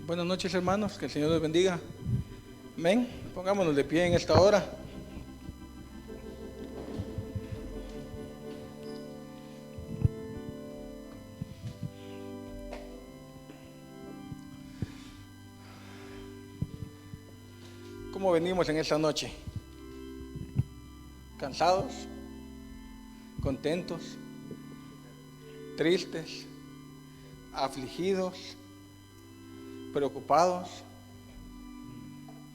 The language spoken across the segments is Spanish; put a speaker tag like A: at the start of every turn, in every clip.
A: Buenas noches, hermanos, que el Señor les bendiga. Amén. Pongámonos de pie en esta hora. ¿Cómo venimos en esta noche? ¿Cansados? ¿Contentos? ¿Tristes? ¿Afligidos? ¿Preocupados?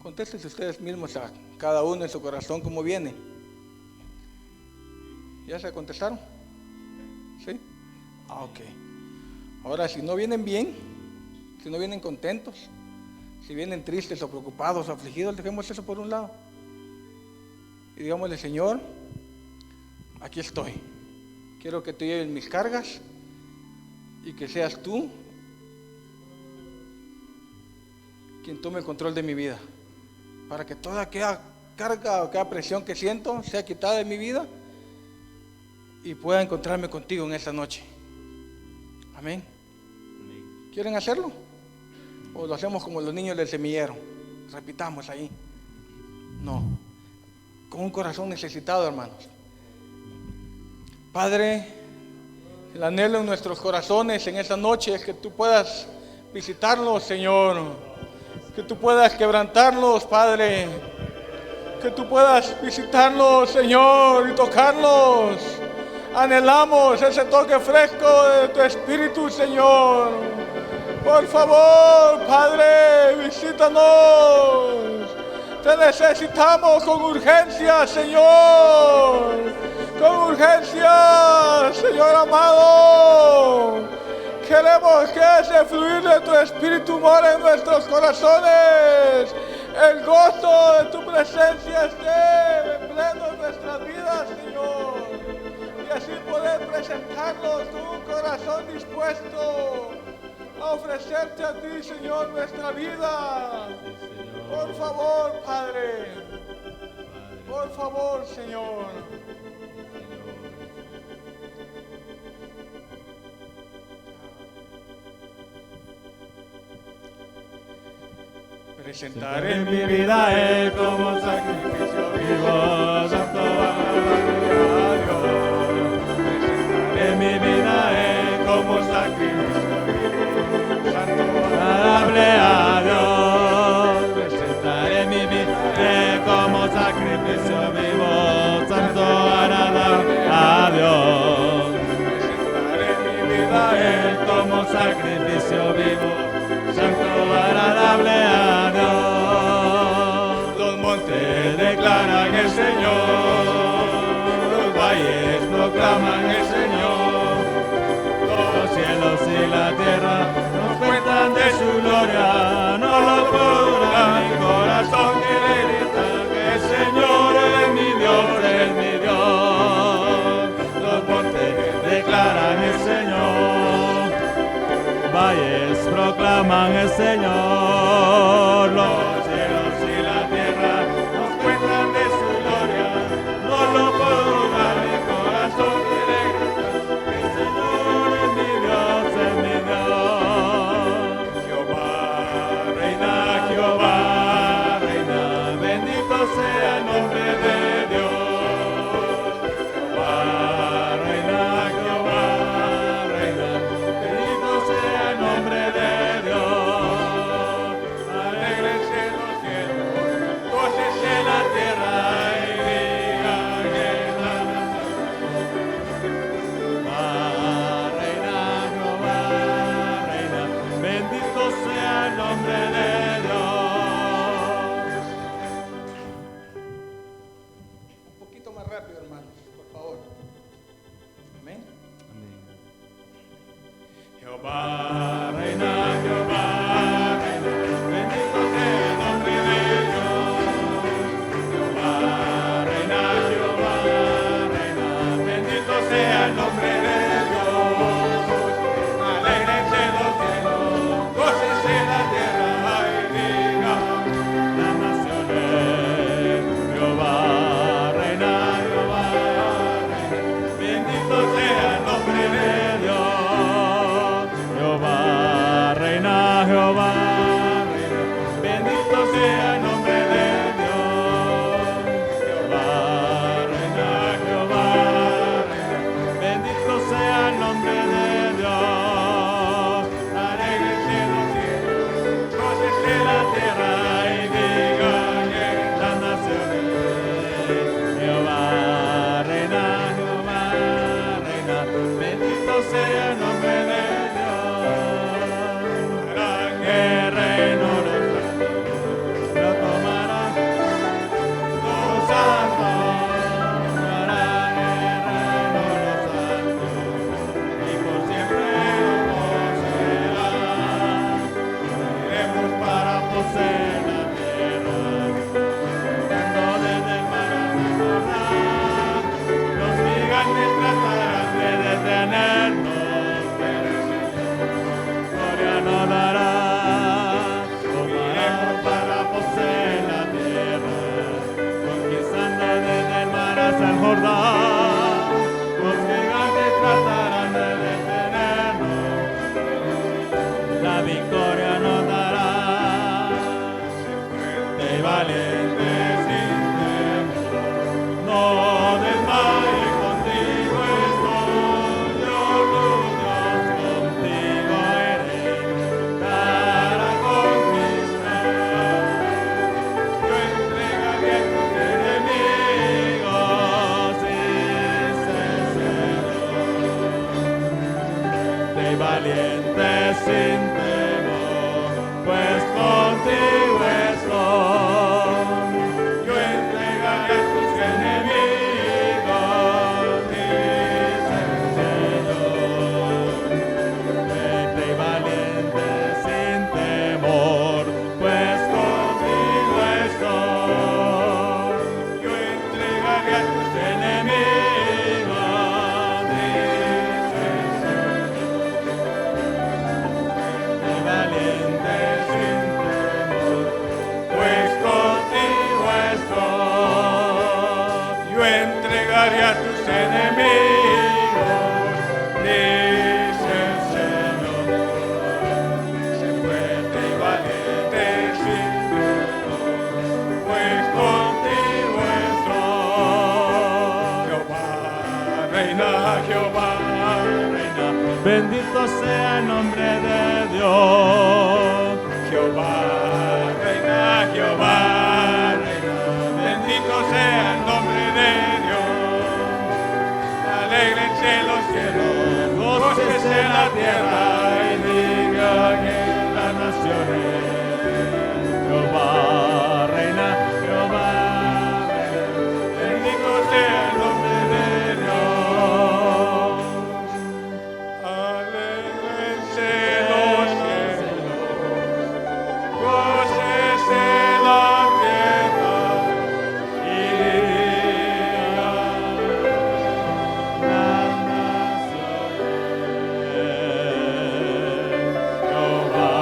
A: Contéstense ustedes mismos a cada uno en su corazón cómo viene. ¿Ya se contestaron? ¿Sí? Ok. Ahora, si no vienen bien, si no vienen contentos, si vienen tristes o preocupados o afligidos, dejemos eso por un lado. Y digámosle: Señor, aquí estoy. Quiero que tú lleves mis cargas y que seas tú quien tome el control de mi vida, para que toda aquella carga o aquella presión que siento sea quitada de mi vida y pueda encontrarme contigo en esta noche. Amén. ¿Quieren hacerlo? ¿O lo hacemos como los niños del semillero? Repitamos ahí. No, con un corazón necesitado, hermanos. Padre, el anhelo en nuestros corazones en esta noche es que tú puedas visitarnos, Señor. Que tú puedas quebrantarnos, Padre. Que tú puedas visitarnos, Señor, y tocarnos. Anhelamos ese toque fresco de tu Espíritu, Señor. Por favor, Padre, visítanos. Te necesitamos con urgencia, Señor. Con urgencia, Señor amado. Queremos que ese fluir de tu Espíritu more en nuestros corazones. El gozo de tu presencia esté pleno en nuestras vidas, Señor. Y así poder presentarnos con un corazón dispuesto a ofrecerte a ti, Señor, nuestra vida. Por favor, Padre. Por favor, Señor. Presentaré mi vida como sacrificio vivo, santo a Dios. Presentaré mi vida como sacrificio vivo, santo agradable a Dios. Presentaré mi vida como sacrificio vivo, santo agradable a Dios. Presentaré mi vida como sacrificio vivo, santo agradable a Dios. Los montes declaran el Señor, los valles proclaman el Señor, los cielos y la tierra nos cuentan de su gloria. No lo podrá mi corazón que grita que el Señor es mi Dios, es mi Dios. Los montes declaran el Señor, valles proclaman el Señor, los cielos y la tierra nos cuentan de su gloria. No lo puedo dar mi corazón y le grita que el Señor es mi Dios, es mi Dios. Jehová reina, bendito sea el nombre de Dios. Jehová reina, bendito sea el nombre de Dios. Alégrense los cielos, gócese la tierra y digan que la Jehová reina, bendito sea el nombre de Dios. Un poquito más rápido, hermanos, por favor. Amén. Jehová reina, bendito sea el nombre de Dios. Jehová reina, bendito sea el nombre de Dios. Alégrense los cielos, gócese la tierra y digan las naciones. Jehová reina, bendito sea el nombre de Dios. pasa el Jordán, los gigantes tratarán de detenernos, la victoria nos dará. Sé fuerte y valiente sin temor, no desmayes, contigo estoy, yo tu Dios, contigo iré para conquistar. Yo entregaré a tus enemigos, dice el Señor. De valiente sin temor, pues contigo estoy. Yo entregaré a tus enemigos, dice el Señor. Vete y valiente sin temor, pues contigo estoy. Yo entregaré a tus enemigos, dice el Señor. Vete y valiente sin temor, pues contigo estoy. Yo entregaré a tus enemigos, dice el Señor. Sé fuerte y valiente sin temor, pues contigo estoy. Jehová reina, Jehová reina, bendito sea el nombre de Dios. Jehová reina, Jehová reina, bendito sea el nombre de Dios. Alégrense los cielos, gócese la tierra y digan en las naciones. Jehová reina, Jehová reina, bendito sea el nombre de Dios. Alégrense los cielos, gócese la tierra y digan las naciones. Jehová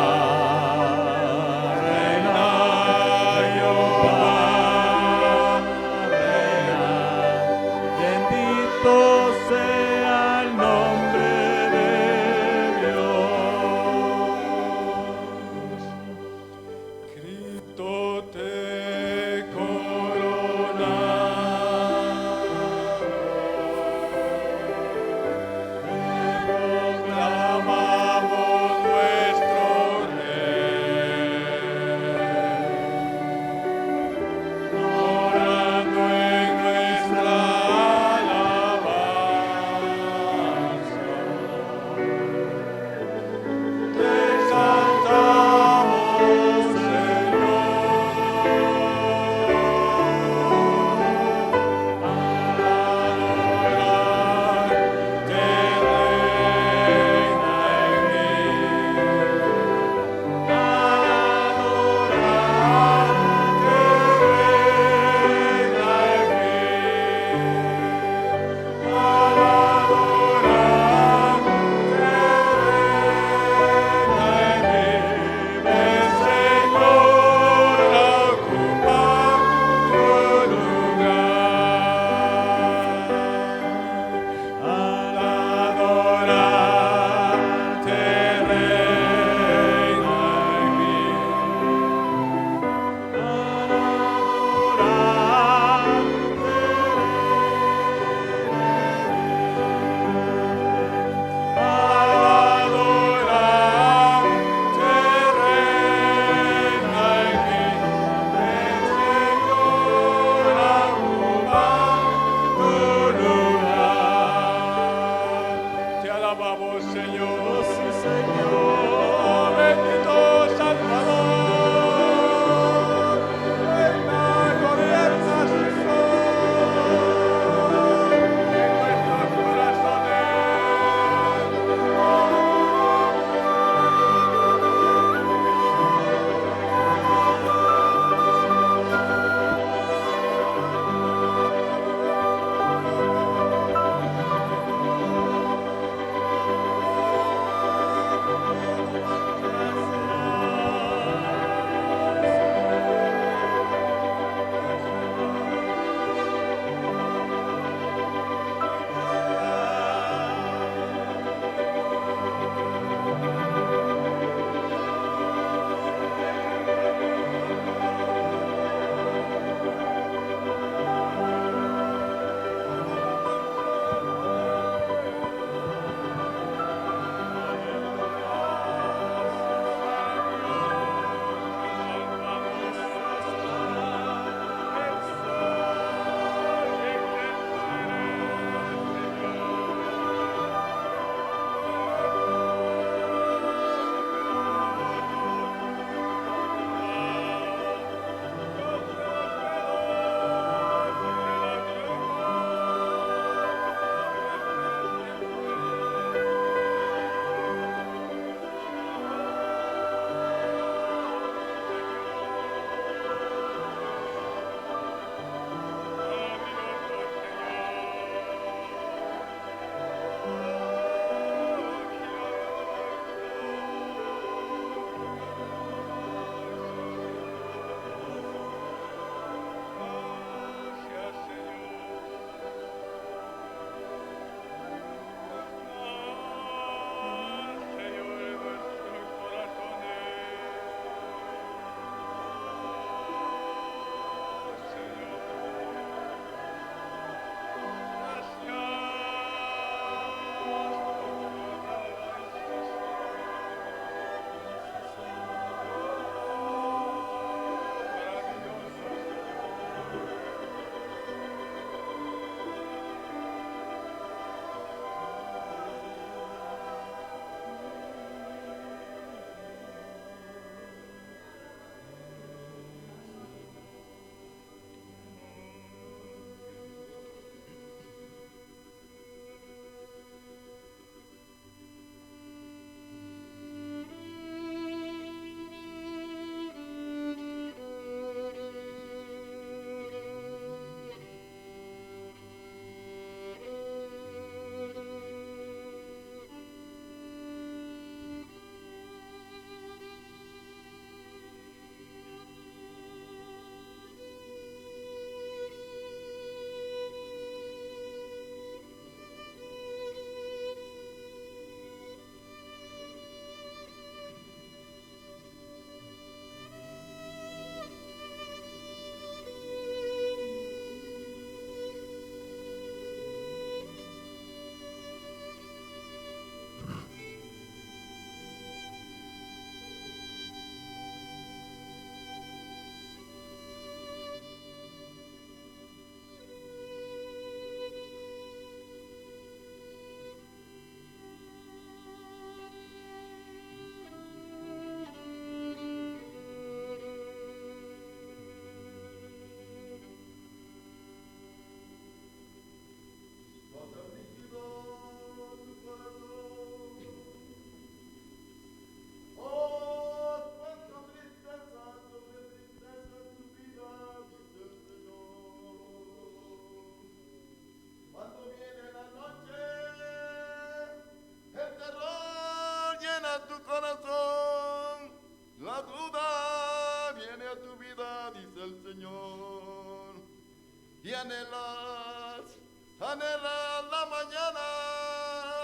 B: anhelas la mañana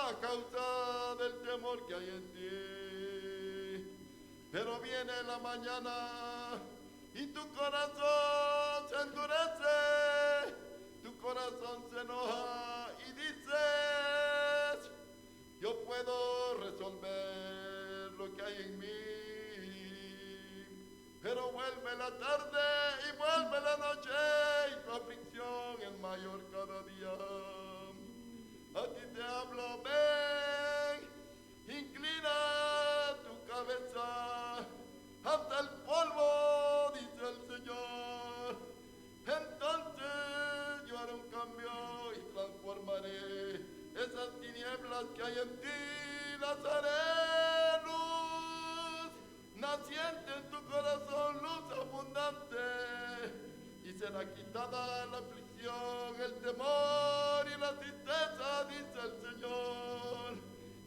B: a causa del temor que hay en ti. Pero viene la mañana y tu corazón se endurece, tu corazón se enoja y dices, yo puedo resolver lo que hay en mí. Pero vuelve la tarde y vuelve la noche y tu aflicción es mayor cada día. A ti te hablo, ven, inclina tu cabeza hasta el polvo, dice el Señor. Entonces yo haré un cambio y transformaré esas tinieblas que hay en ti, las haré luz, naciente en tu corazón, luz abundante. Y será quitada la aflicción, el temor y la tristeza, dice el Señor.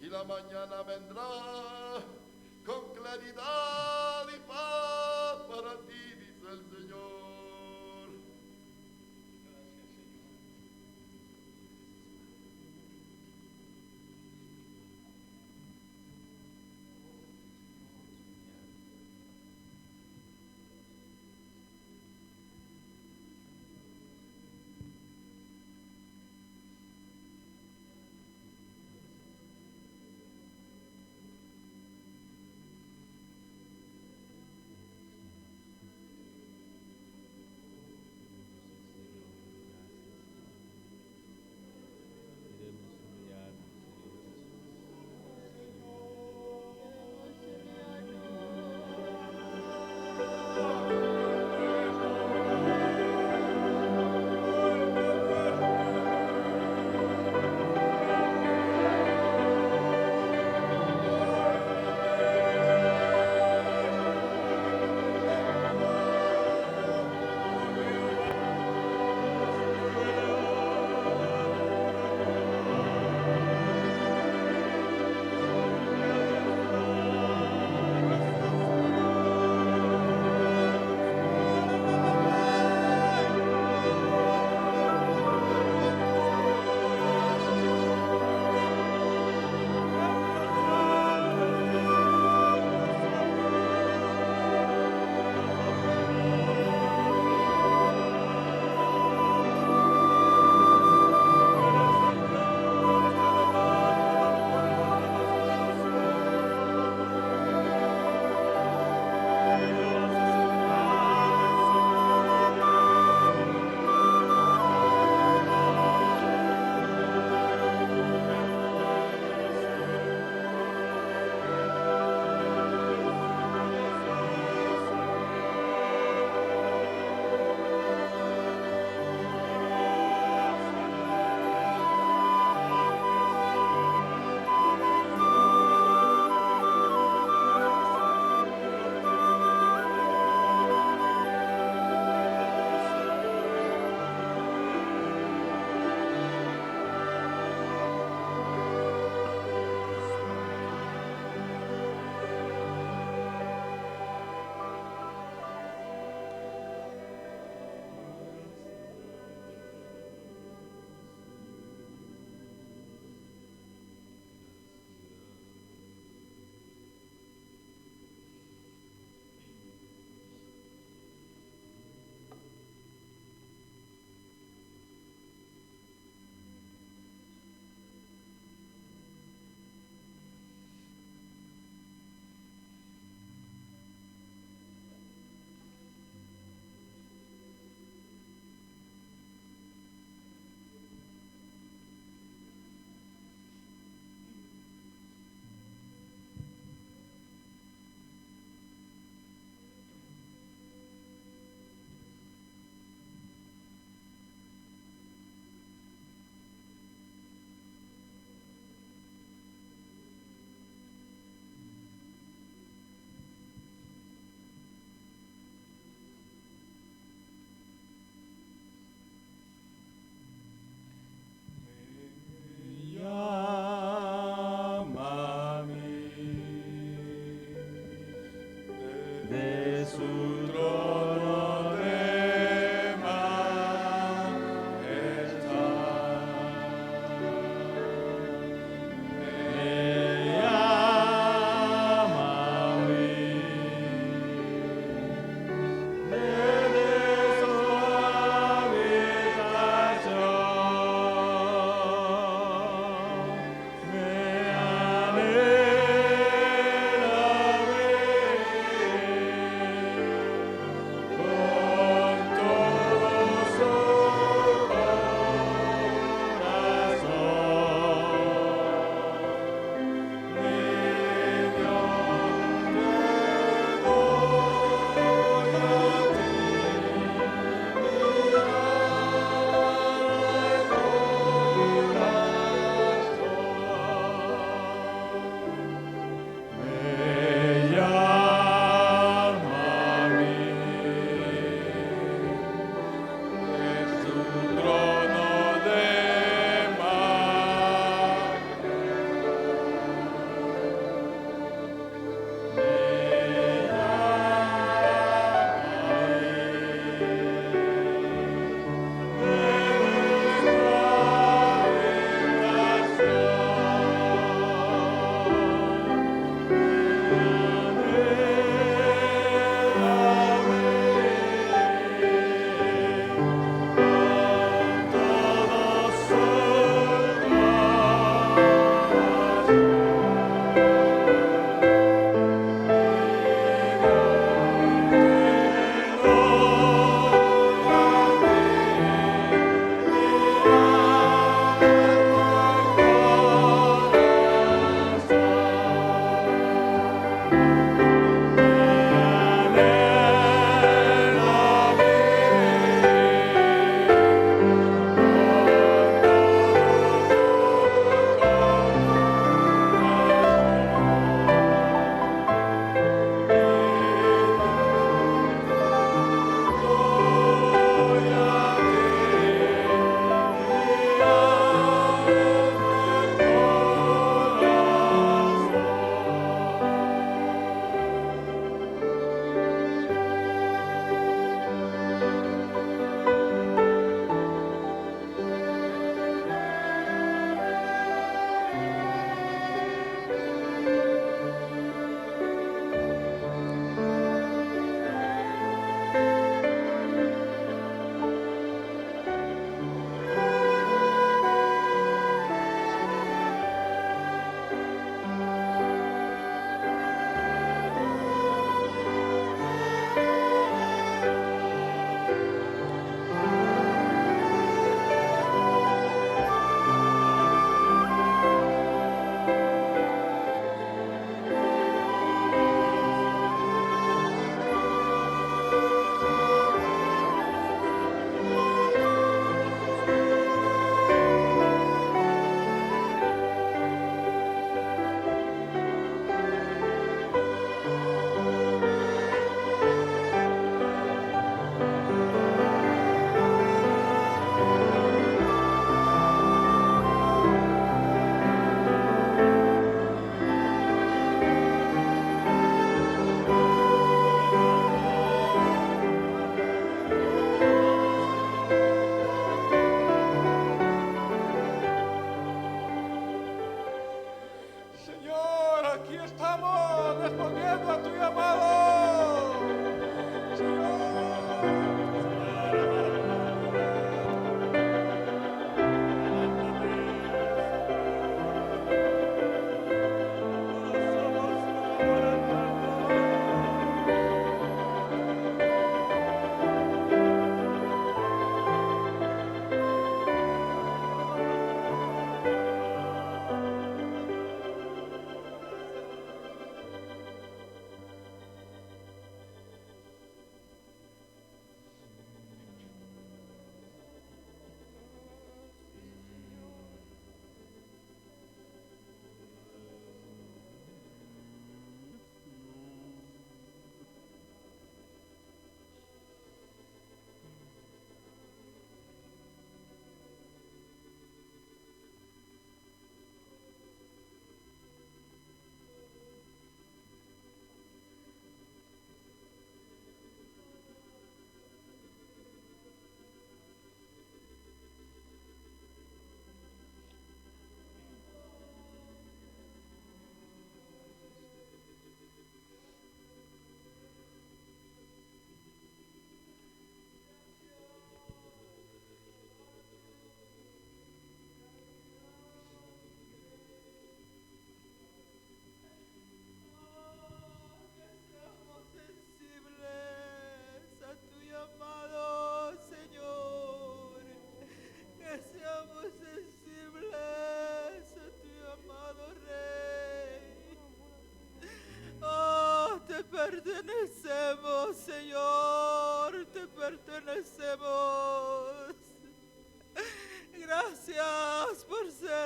B: Y la mañana vendrá con claridad y paz para ti, dice el Señor.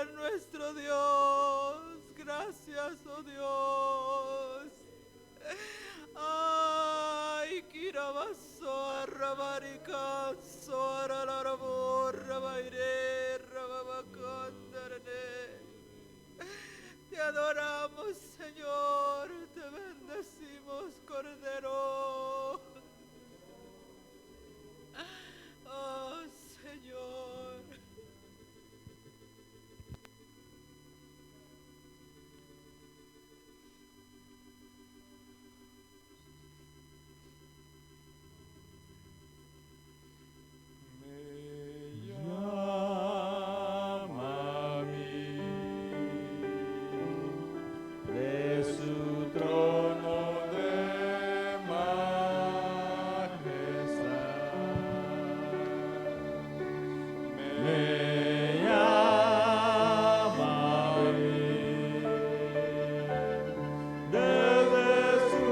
C: Señor nuestro Dios. Gracias, oh Dios. Ay, Kirabaso, Arrabarica, Soararabo, Rabaire, Rababacandare. Te adoramos, Señor, te bendecimos, Cordero. Oh, Señor.
A: Me llama a mí de su trono de majestad. Me llama a mí desde su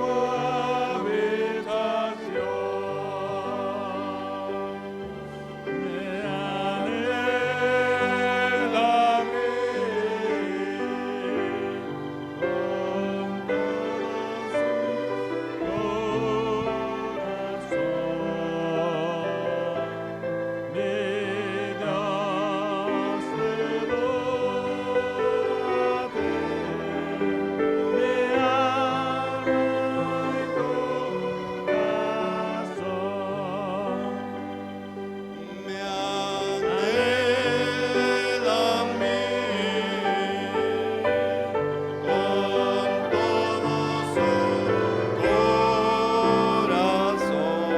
A: habitación. Me anhela a mí con todo su corazón. Mi Dios te doy a ti, mi alma y corazón.
B: Me anhela a mí con todo su corazón,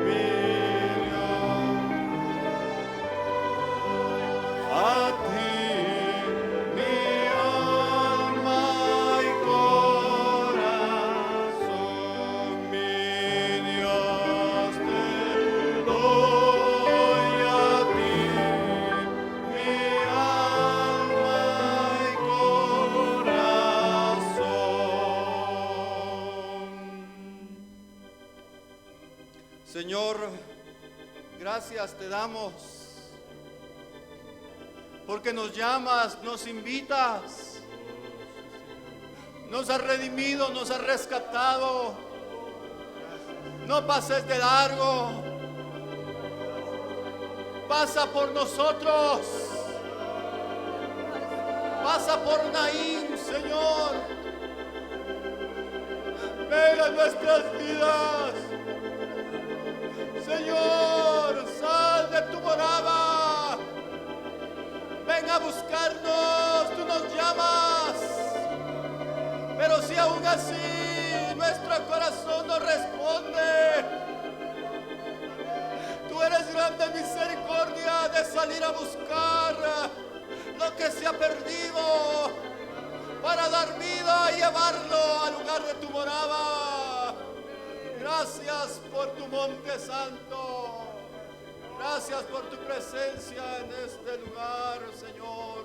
B: mi Dios, a ti, mi alma y corazón, mi Dios, te doy a ti, mi alma y corazón. Señor, gracias te damos, porque nos llamas, nos invitas, nos has redimido, nos has rescatado. No pases de largo, pasa por nosotros, pasa por Naín, Señor. Ven a nuestras vidas, Señor, sal de tu morada, ven a buscarnos, tú nos llamas, pero si aún así nuestro corazón no responde, tú eres grande misericordia de salir a buscar lo que se ha perdido para dar vida y llevarlo al lugar de tu morada. Gracias por tu monte santo. Gracias por tu presencia en este lugar, Señor.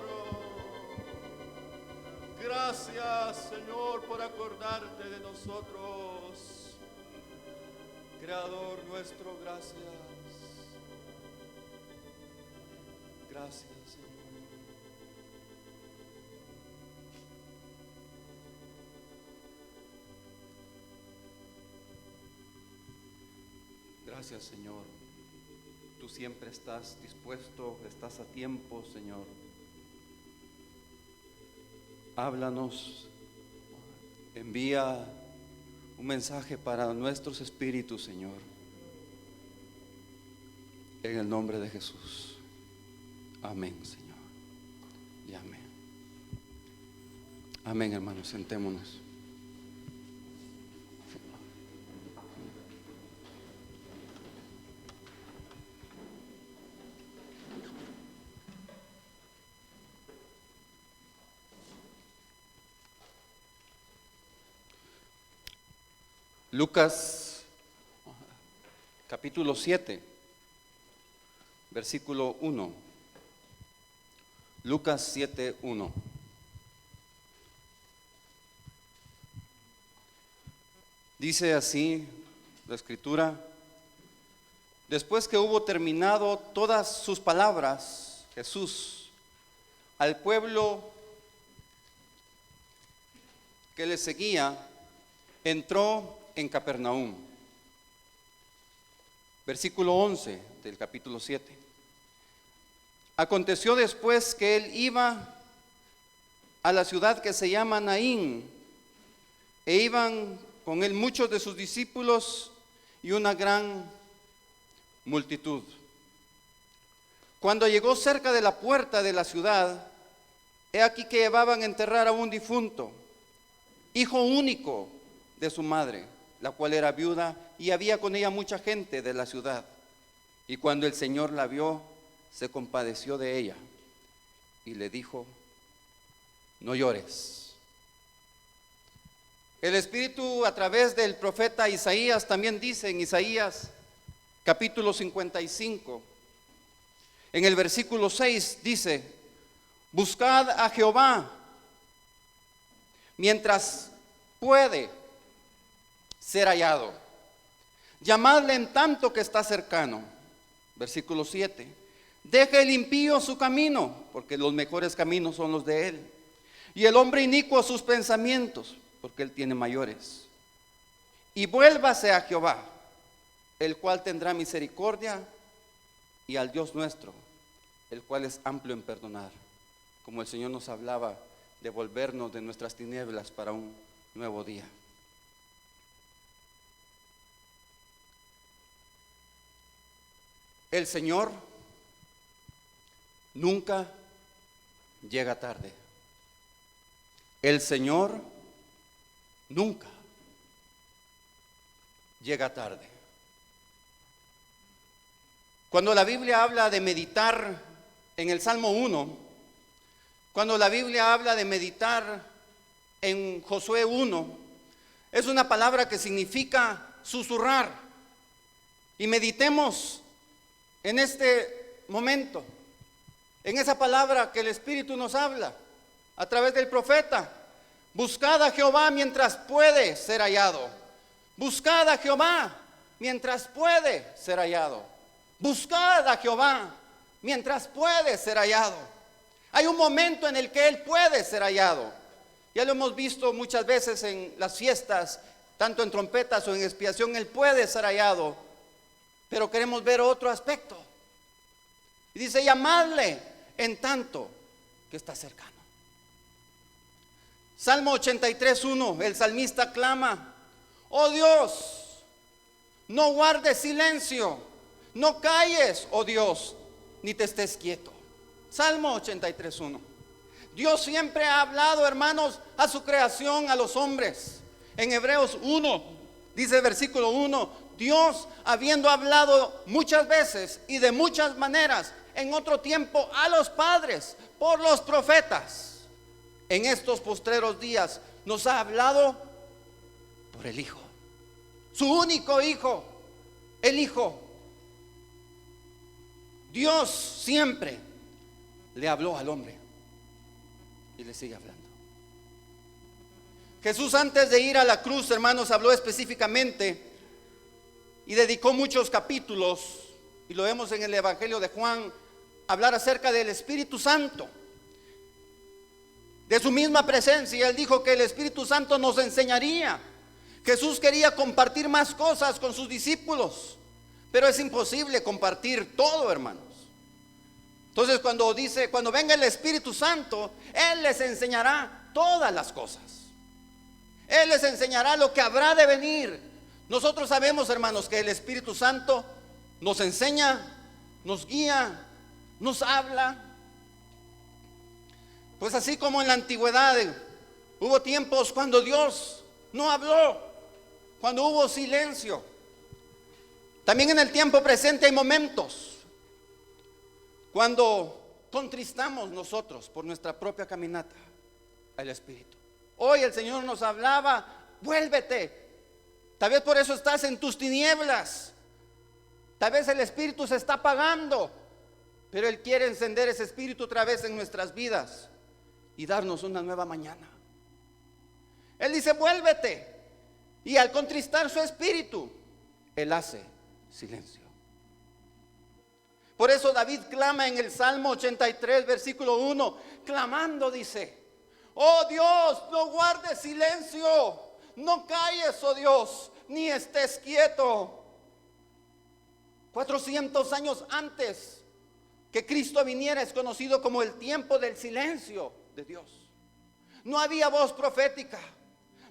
B: Gracias, Señor, por acordarte de nosotros. Creador nuestro, gracias. Gracias, Señor. Gracias, Señor. Tú siempre estás dispuesto, estás a tiempo, Señor. Háblanos, envía un mensaje para nuestros espíritus, Señor. En el nombre de Jesús. Amén, Señor. Y amén. Amén, hermanos, sentémonos. Lucas capítulo 7, versículo 1. Lucas 7, 1. Dice así la escritura: después que hubo terminado todas sus palabras,
D: Jesús al pueblo que le seguía, entró en Capernaum. Versículo 11 del capítulo 7. Aconteció después que él iba a la ciudad que se llama Naín, e iban con él muchos de sus discípulos y una gran multitud. Cuando llegó cerca de la puerta de la ciudad, he aquí que llevaban a enterrar a un difunto, hijo único de su madre, la cual era viuda, y había con ella mucha gente de la ciudad. Y cuando el Señor la vio, se compadeció de ella y le dijo: no llores. El Espíritu, a través del profeta Isaías, también dice en Isaías capítulo 55, en el versículo 6 dice: buscad a Jehová mientras puede ser hallado, llamadle en tanto que está cercano. Versículo 7: deje el impío su camino, porque los mejores caminos son los de él, y el hombre inicuo sus pensamientos, porque él tiene mayores. Y vuélvase a Jehová, el cual tendrá misericordia, y al Dios nuestro, el cual es amplio en perdonar. Como el Señor nos hablaba de volvernos de nuestras tinieblas para un nuevo día. El Señor nunca llega tarde. El Señor nunca llega tarde. Cuando la Biblia habla de meditar en el Salmo 1, cuando la Biblia habla de meditar en Josué 1, es una palabra que significa susurrar. Y meditemos en este momento, en esa palabra que el Espíritu nos habla a través del profeta. Buscad a Jehová mientras puede ser hallado. Buscad a Jehová mientras puede ser hallado. Buscad a Jehová mientras puede ser hallado. Hay un momento en el que Él puede ser hallado. Ya lo hemos visto muchas veces en las fiestas, tanto en trompetas o en expiación. Él puede ser hallado, pero queremos ver otro aspecto. Y dice: llamadle en tanto que está cercano. Salmo 83:1, el salmista clama: oh Dios, no guardes silencio, no calles, oh Dios, ni te estés quieto. Salmo 83:1. Dios siempre ha hablado, hermanos, a su creación, a los hombres. En Hebreos 1, dice el versículo 1, Dios, habiendo hablado muchas veces y de muchas maneras en otro tiempo a los padres por los profetas, en estos postreros días nos ha hablado por el Hijo, su único Hijo, el Hijo. Dios siempre le habló al hombre y le sigue hablando. Jesús, antes de ir a la cruz, hermanos, habló específicamente y dedicó muchos capítulos, y lo vemos en el Evangelio de Juan, hablar acerca del Espíritu Santo, de su misma presencia. Él dijo que el Espíritu Santo nos enseñaría. Jesús quería compartir más cosas con sus discípulos, pero es imposible compartir todo, hermanos. Entonces cuando venga el Espíritu Santo, Él les enseñará todas las cosas. Él les enseñará lo que habrá de venir. Nosotros sabemos, hermanos, que el Espíritu Santo nos enseña, nos guía, nos habla. Pues así como en la antigüedad hubo tiempos cuando Dios no habló, cuando hubo silencio. También en el tiempo presente hay momentos cuando contristamos nosotros por nuestra propia caminata al Espíritu. Hoy el Señor nos hablaba: vuélvete. Tal vez por eso estás en tus tinieblas. Tal vez el Espíritu se está apagando, pero Él quiere encender ese Espíritu otra vez en nuestras vidas y darnos una nueva mañana. Él dice: vuélvete. Y al contristar su espíritu, Él hace silencio. Por eso David clama en el Salmo 83, versículo 1, clamando dice: oh Dios, no guardes silencio, no calles, oh Dios, ni estés quieto. 400 años antes que Cristo viniera es conocido como el tiempo del silencio de Dios. No había voz profética,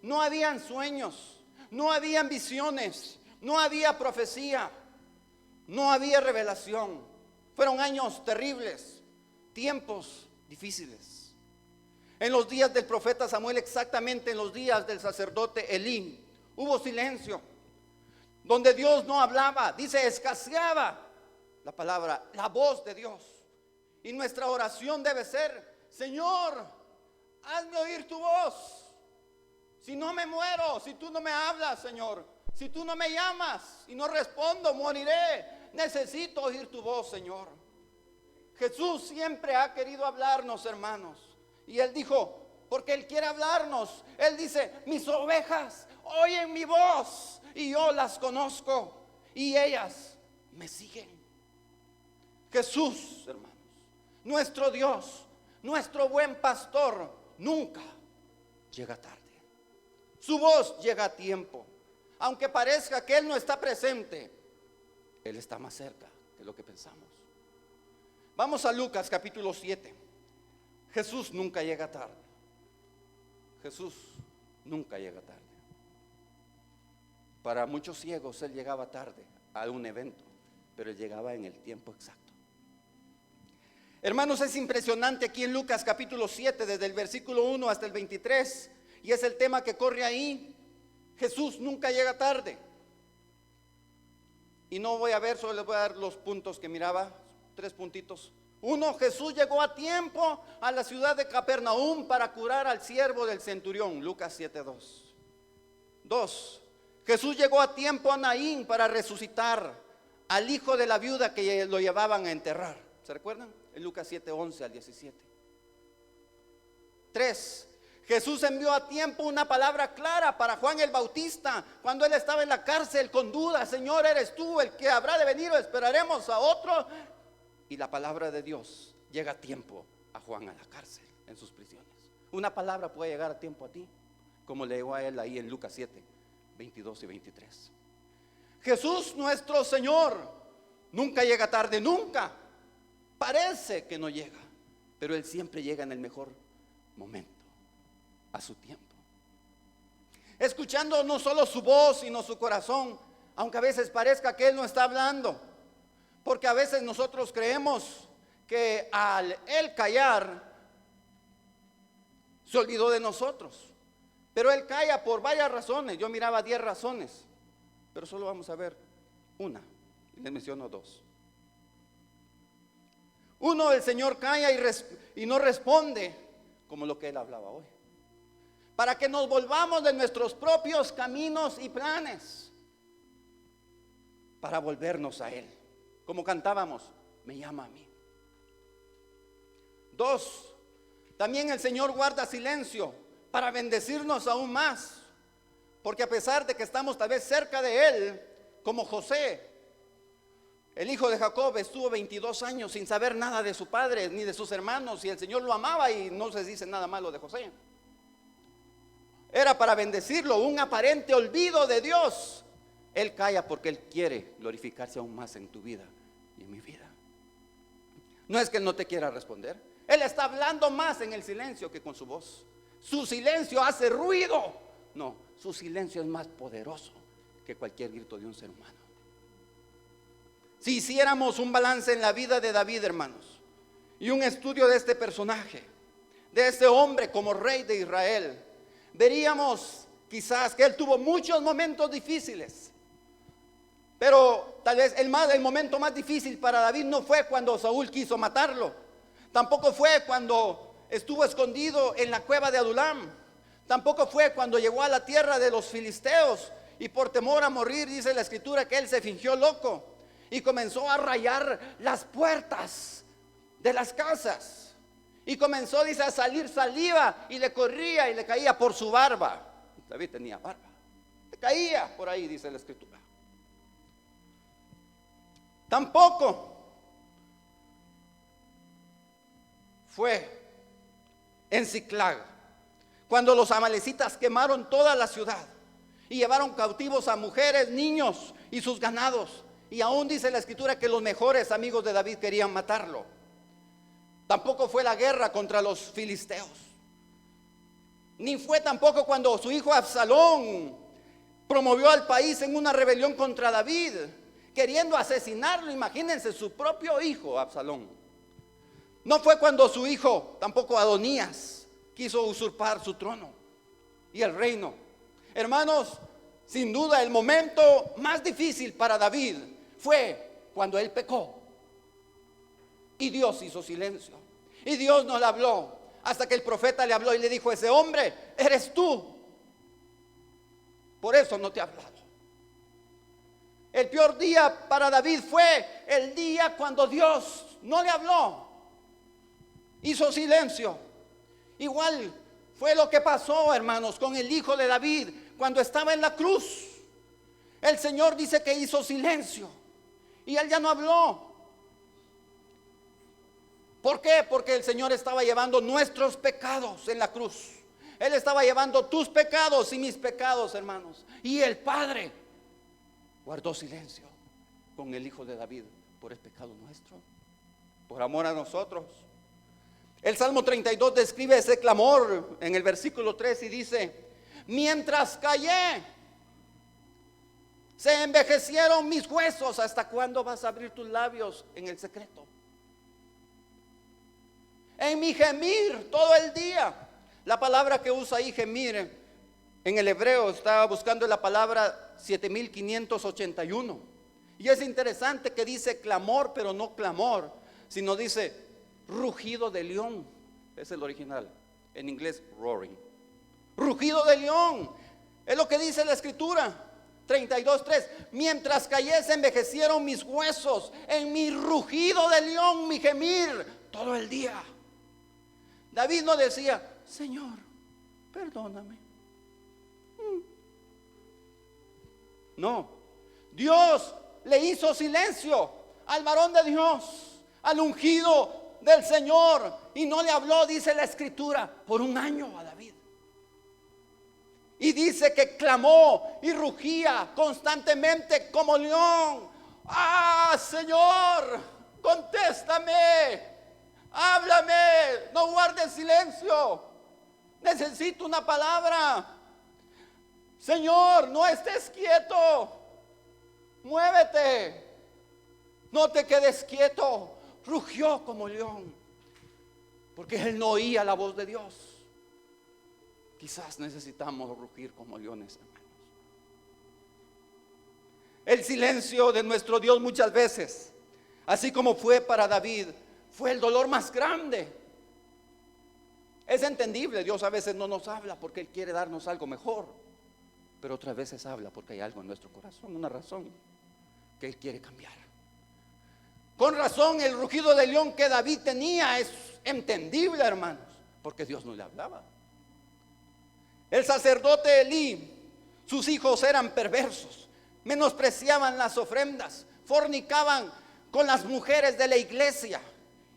D: no habían sueños, no habían visiones, no había profecía, no había revelación. Fueron años terribles, tiempos difíciles. En los días del profeta Samuel, exactamente en los días del sacerdote Elí, hubo silencio, donde Dios no hablaba, dice, escaseaba la palabra, la voz de Dios. Y nuestra oración debe ser: Señor, hazme oír tu voz. Si no me muero, si tú no me hablas, Señor, si tú no me llamas y no respondo, moriré. Necesito oír tu voz, Señor. Jesús siempre ha querido hablarnos, hermanos. Y Él dijo, porque Él quiere hablarnos. Él dice: mis ovejas oyen mi voz y yo las conozco y ellas me siguen. Jesús, hermanos, nuestro Dios, nuestro buen pastor, nunca llega tarde. Su voz llega a tiempo. Aunque parezca que Él no está presente, Él está más cerca de lo que pensamos. Vamos a Lucas capítulo 7. Jesús nunca llega tarde. Jesús nunca llega tarde. Para muchos ciegos Él llegaba tarde a un evento, pero Él llegaba en el tiempo exacto. Hermanos, es impresionante aquí en Lucas capítulo 7, desde el versículo 1 hasta el 23, y es el tema que corre ahí. Jesús nunca llega tarde. Y no voy a ver, solo les voy a dar los puntos que miraba, 3 puntitos. 1, Jesús llegó a tiempo a la ciudad de Capernaum para curar al siervo del centurión, Lucas 7:2. 2, Jesús llegó a tiempo a Naín para resucitar al hijo de la viuda que lo llevaban a enterrar. ¿Se recuerdan? En Lucas 7:11 al 17. 3, Jesús envió a tiempo una palabra clara para Juan el Bautista cuando él estaba en la cárcel con duda: Señor, ¿eres tú el que habrá de venir o esperaremos a otro? Y la palabra de Dios llega a tiempo a Juan a la cárcel, en sus prisiones. Una palabra puede llegar a tiempo a ti, como le llegó a él ahí en Lucas 7, 22 y 23. Jesús nuestro Señor nunca llega tarde, nunca. Parece que no llega, pero Él siempre llega en el mejor momento, a su tiempo. Escuchando no solo su voz, sino su corazón, aunque a veces parezca que Él no está hablando. Porque a veces nosotros creemos que al Él callar, se olvidó de nosotros. Pero Él calla por varias razones. Yo miraba 10 razones, pero solo vamos a ver una, y les menciono 2. 1, el Señor calla y no responde como lo que Él hablaba hoy, para que nos volvamos de nuestros propios caminos y planes, para volvernos a Él. Como cantábamos, me llama a mí. 2, también el Señor guarda silencio para bendecirnos aún más, porque a pesar de que estamos tal vez cerca de Él, como José, el hijo de Jacob, estuvo 22 años sin saber nada de su padre ni de sus hermanos, y el Señor lo amaba y no se dice nada malo de José. Era para bendecirlo, un aparente olvido de Dios. Él calla porque Él quiere glorificarse aún más en tu vida y en mi vida. No es que Él no te quiera responder. Él está hablando más en el silencio que con su voz. Su silencio hace ruido. No, su silencio es más poderoso que cualquier grito de un ser humano. Si hiciéramos un balance en la vida de David, hermanos, y un estudio de este personaje, de este hombre como rey de Israel, veríamos quizás que él tuvo muchos momentos difíciles. Pero tal vez el momento más difícil para David no fue cuando Saúl quiso matarlo. Tampoco fue cuando estuvo escondido en la cueva de Adulam. Tampoco fue cuando llegó a la tierra de los filisteos y por temor a morir, dice la escritura, que él se fingió loco y comenzó a rayar las puertas de las casas. Y comenzó, dice, a salir saliva y le corría y le caía por su barba. David tenía barba. Le caía por ahí, dice la escritura. Tampoco fue en Ziklag, cuando los amalecitas quemaron toda la ciudad y llevaron cautivos a mujeres, niños y sus ganados. Y aún dice la escritura que los mejores amigos de David querían matarlo. Tampoco fue la guerra contra los filisteos, ni fue tampoco cuando su hijo Absalón promovió al país en una rebelión contra David, queriendo asesinarlo. Imagínense, su propio hijo Absalón. No fue cuando su hijo, tampoco Adonías, quiso usurpar su trono y el reino. Hermanos, sin duda el momento más difícil para David fue cuando él pecó y Dios hizo silencio. Y Dios no le habló hasta que el profeta le habló y le dijo: ese hombre eres tú, por eso no te he hablado. El peor día para David fue el día cuando Dios no le habló, hizo silencio. Igual fue lo que pasó, hermanos, con el hijo de David cuando estaba en la cruz. El Señor dice que hizo silencio y él ya no habló. ¿Por qué? Porque el Señor estaba llevando nuestros pecados en la cruz. Él estaba llevando tus pecados y mis pecados, hermanos. Y el Padre guardó silencio con el hijo de David por el pecado nuestro, por amor a nosotros. El Salmo 32 describe ese clamor en el versículo 3 y dice: mientras callé, se envejecieron mis huesos. ¿Hasta cuándo vas a abrir tus labios en el secreto? En mi gemir todo el día. La palabra que usa ahí, gemir, en el hebreo, estaba buscando la palabra 7581. Y es interesante que dice clamor, pero no clamor, sino dice rugido de león. Es el original. En inglés, roaring. Rugido de león. Es lo que dice la escritura. 32:3. Mientras callé, se envejecieron mis huesos. En mi rugido de león, mi gemir todo el día. David no decía: Señor, perdóname. No, Dios le hizo silencio al varón de Dios, al ungido del Señor, y no le habló, dice la escritura, por un año a David. Y dice que clamó y rugía constantemente como león. ¡Ah, Señor, contéstame! Háblame, no guardes silencio. Necesito una palabra. Señor, no estés quieto. Muévete. No te quedes quieto. Rugió como león, porque él no oía la voz de Dios. Quizás necesitamos rugir como leones, hermanos. El silencio de nuestro Dios muchas veces, así como fue para David, fue el dolor más grande. Es entendible, Dios a veces no nos habla porque Él quiere darnos algo mejor, pero otras veces habla porque hay algo en nuestro corazón, una razón que Él quiere cambiar. Con razón, el rugido de león que David tenía es entendible, hermanos, porque Dios no le hablaba. El sacerdote Elí, sus hijos eran perversos, menospreciaban las ofrendas, fornicaban con las mujeres de la iglesia.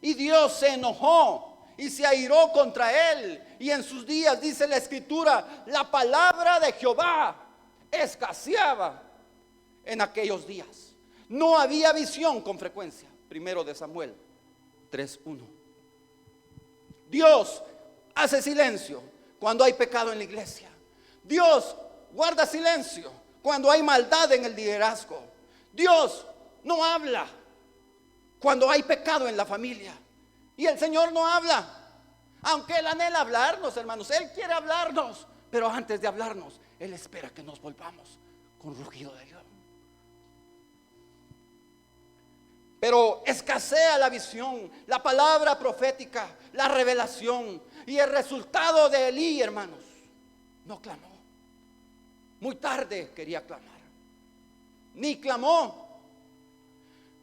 D: Y Dios se enojó y se airó contra él. Y en sus días, dice la escritura, la palabra de Jehová escaseaba en aquellos días. No había visión con frecuencia. Primero de Samuel 3:1. Dios hace silencio cuando hay pecado en la iglesia. Dios guarda silencio cuando hay maldad en el liderazgo. Dios no habla cuando hay pecado en la familia. Y el Señor no habla, aunque Él anhela hablarnos, hermanos. Él quiere hablarnos, pero antes de hablarnos, Él espera que nos volvamos con rugido de león. Pero escasea la visión, la palabra profética, la revelación. Y el resultado de Elí, hermanos, no clamó. Muy tarde quería clamar, ni clamó.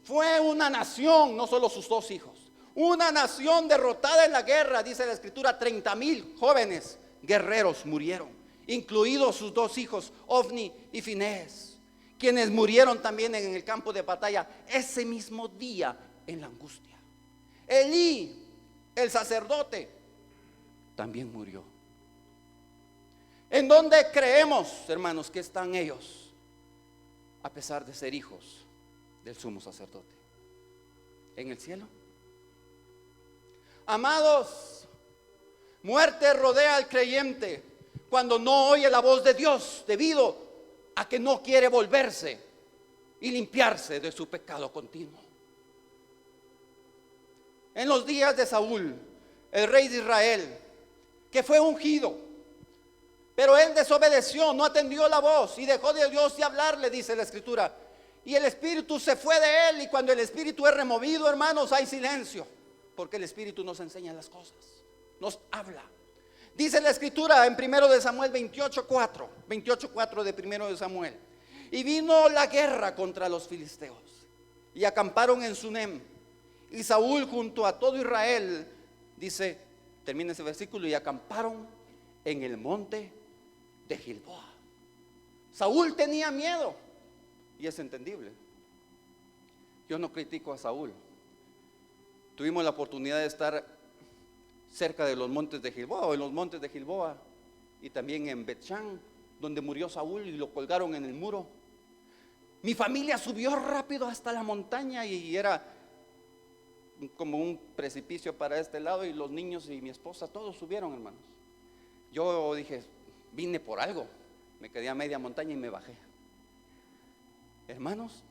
D: Fue una nación, no solo sus dos hijos, una nación derrotada en la guerra. Dice la escritura, 30,000 jóvenes guerreros murieron, incluidos sus dos hijos, Ofni y Finés, quienes murieron también en el campo de batalla ese mismo día en la angustia. Elí el sacerdote, también murió. ¿En dónde creemos, hermanos, que están ellos, a pesar de ser hijos del sumo sacerdote? ¿En el cielo? Amados, muerte rodea al creyente cuando no oye la voz de Dios, debido a que no quiere volverse y limpiarse de su pecado continuo. En los días de Saúl, el rey de Israel, que fue ungido, pero él desobedeció, no atendió la voz y dejó de Dios de hablarle, dice la Escritura. Y el Espíritu se fue de él, y cuando el Espíritu es removido, hermanos, hay silencio, porque el Espíritu nos enseña las cosas, nos habla. Dice la Escritura en 1 de Samuel 28:4 de 1 de Samuel. Y vino la guerra contra los filisteos, y acamparon en Sunem. Y Saúl junto a todo Israel, dice, termina ese versículo, y acamparon en el monte de Gilboa. Saúl tenía miedo, y es entendible. Yo no critico a Saúl. Tuvimos la oportunidad de estar cerca de los montes de Gilboa, o en los montes de Gilboa, y también en Bet-Shan, donde murió Saúl y lo colgaron en el muro. Mi familia subió rápido hasta la montaña, y era como un precipicio para este lado, y los niños y mi esposa todos subieron, hermanos. Yo dije, vine por algo, me quedé a media montaña y me bajé, hermanos.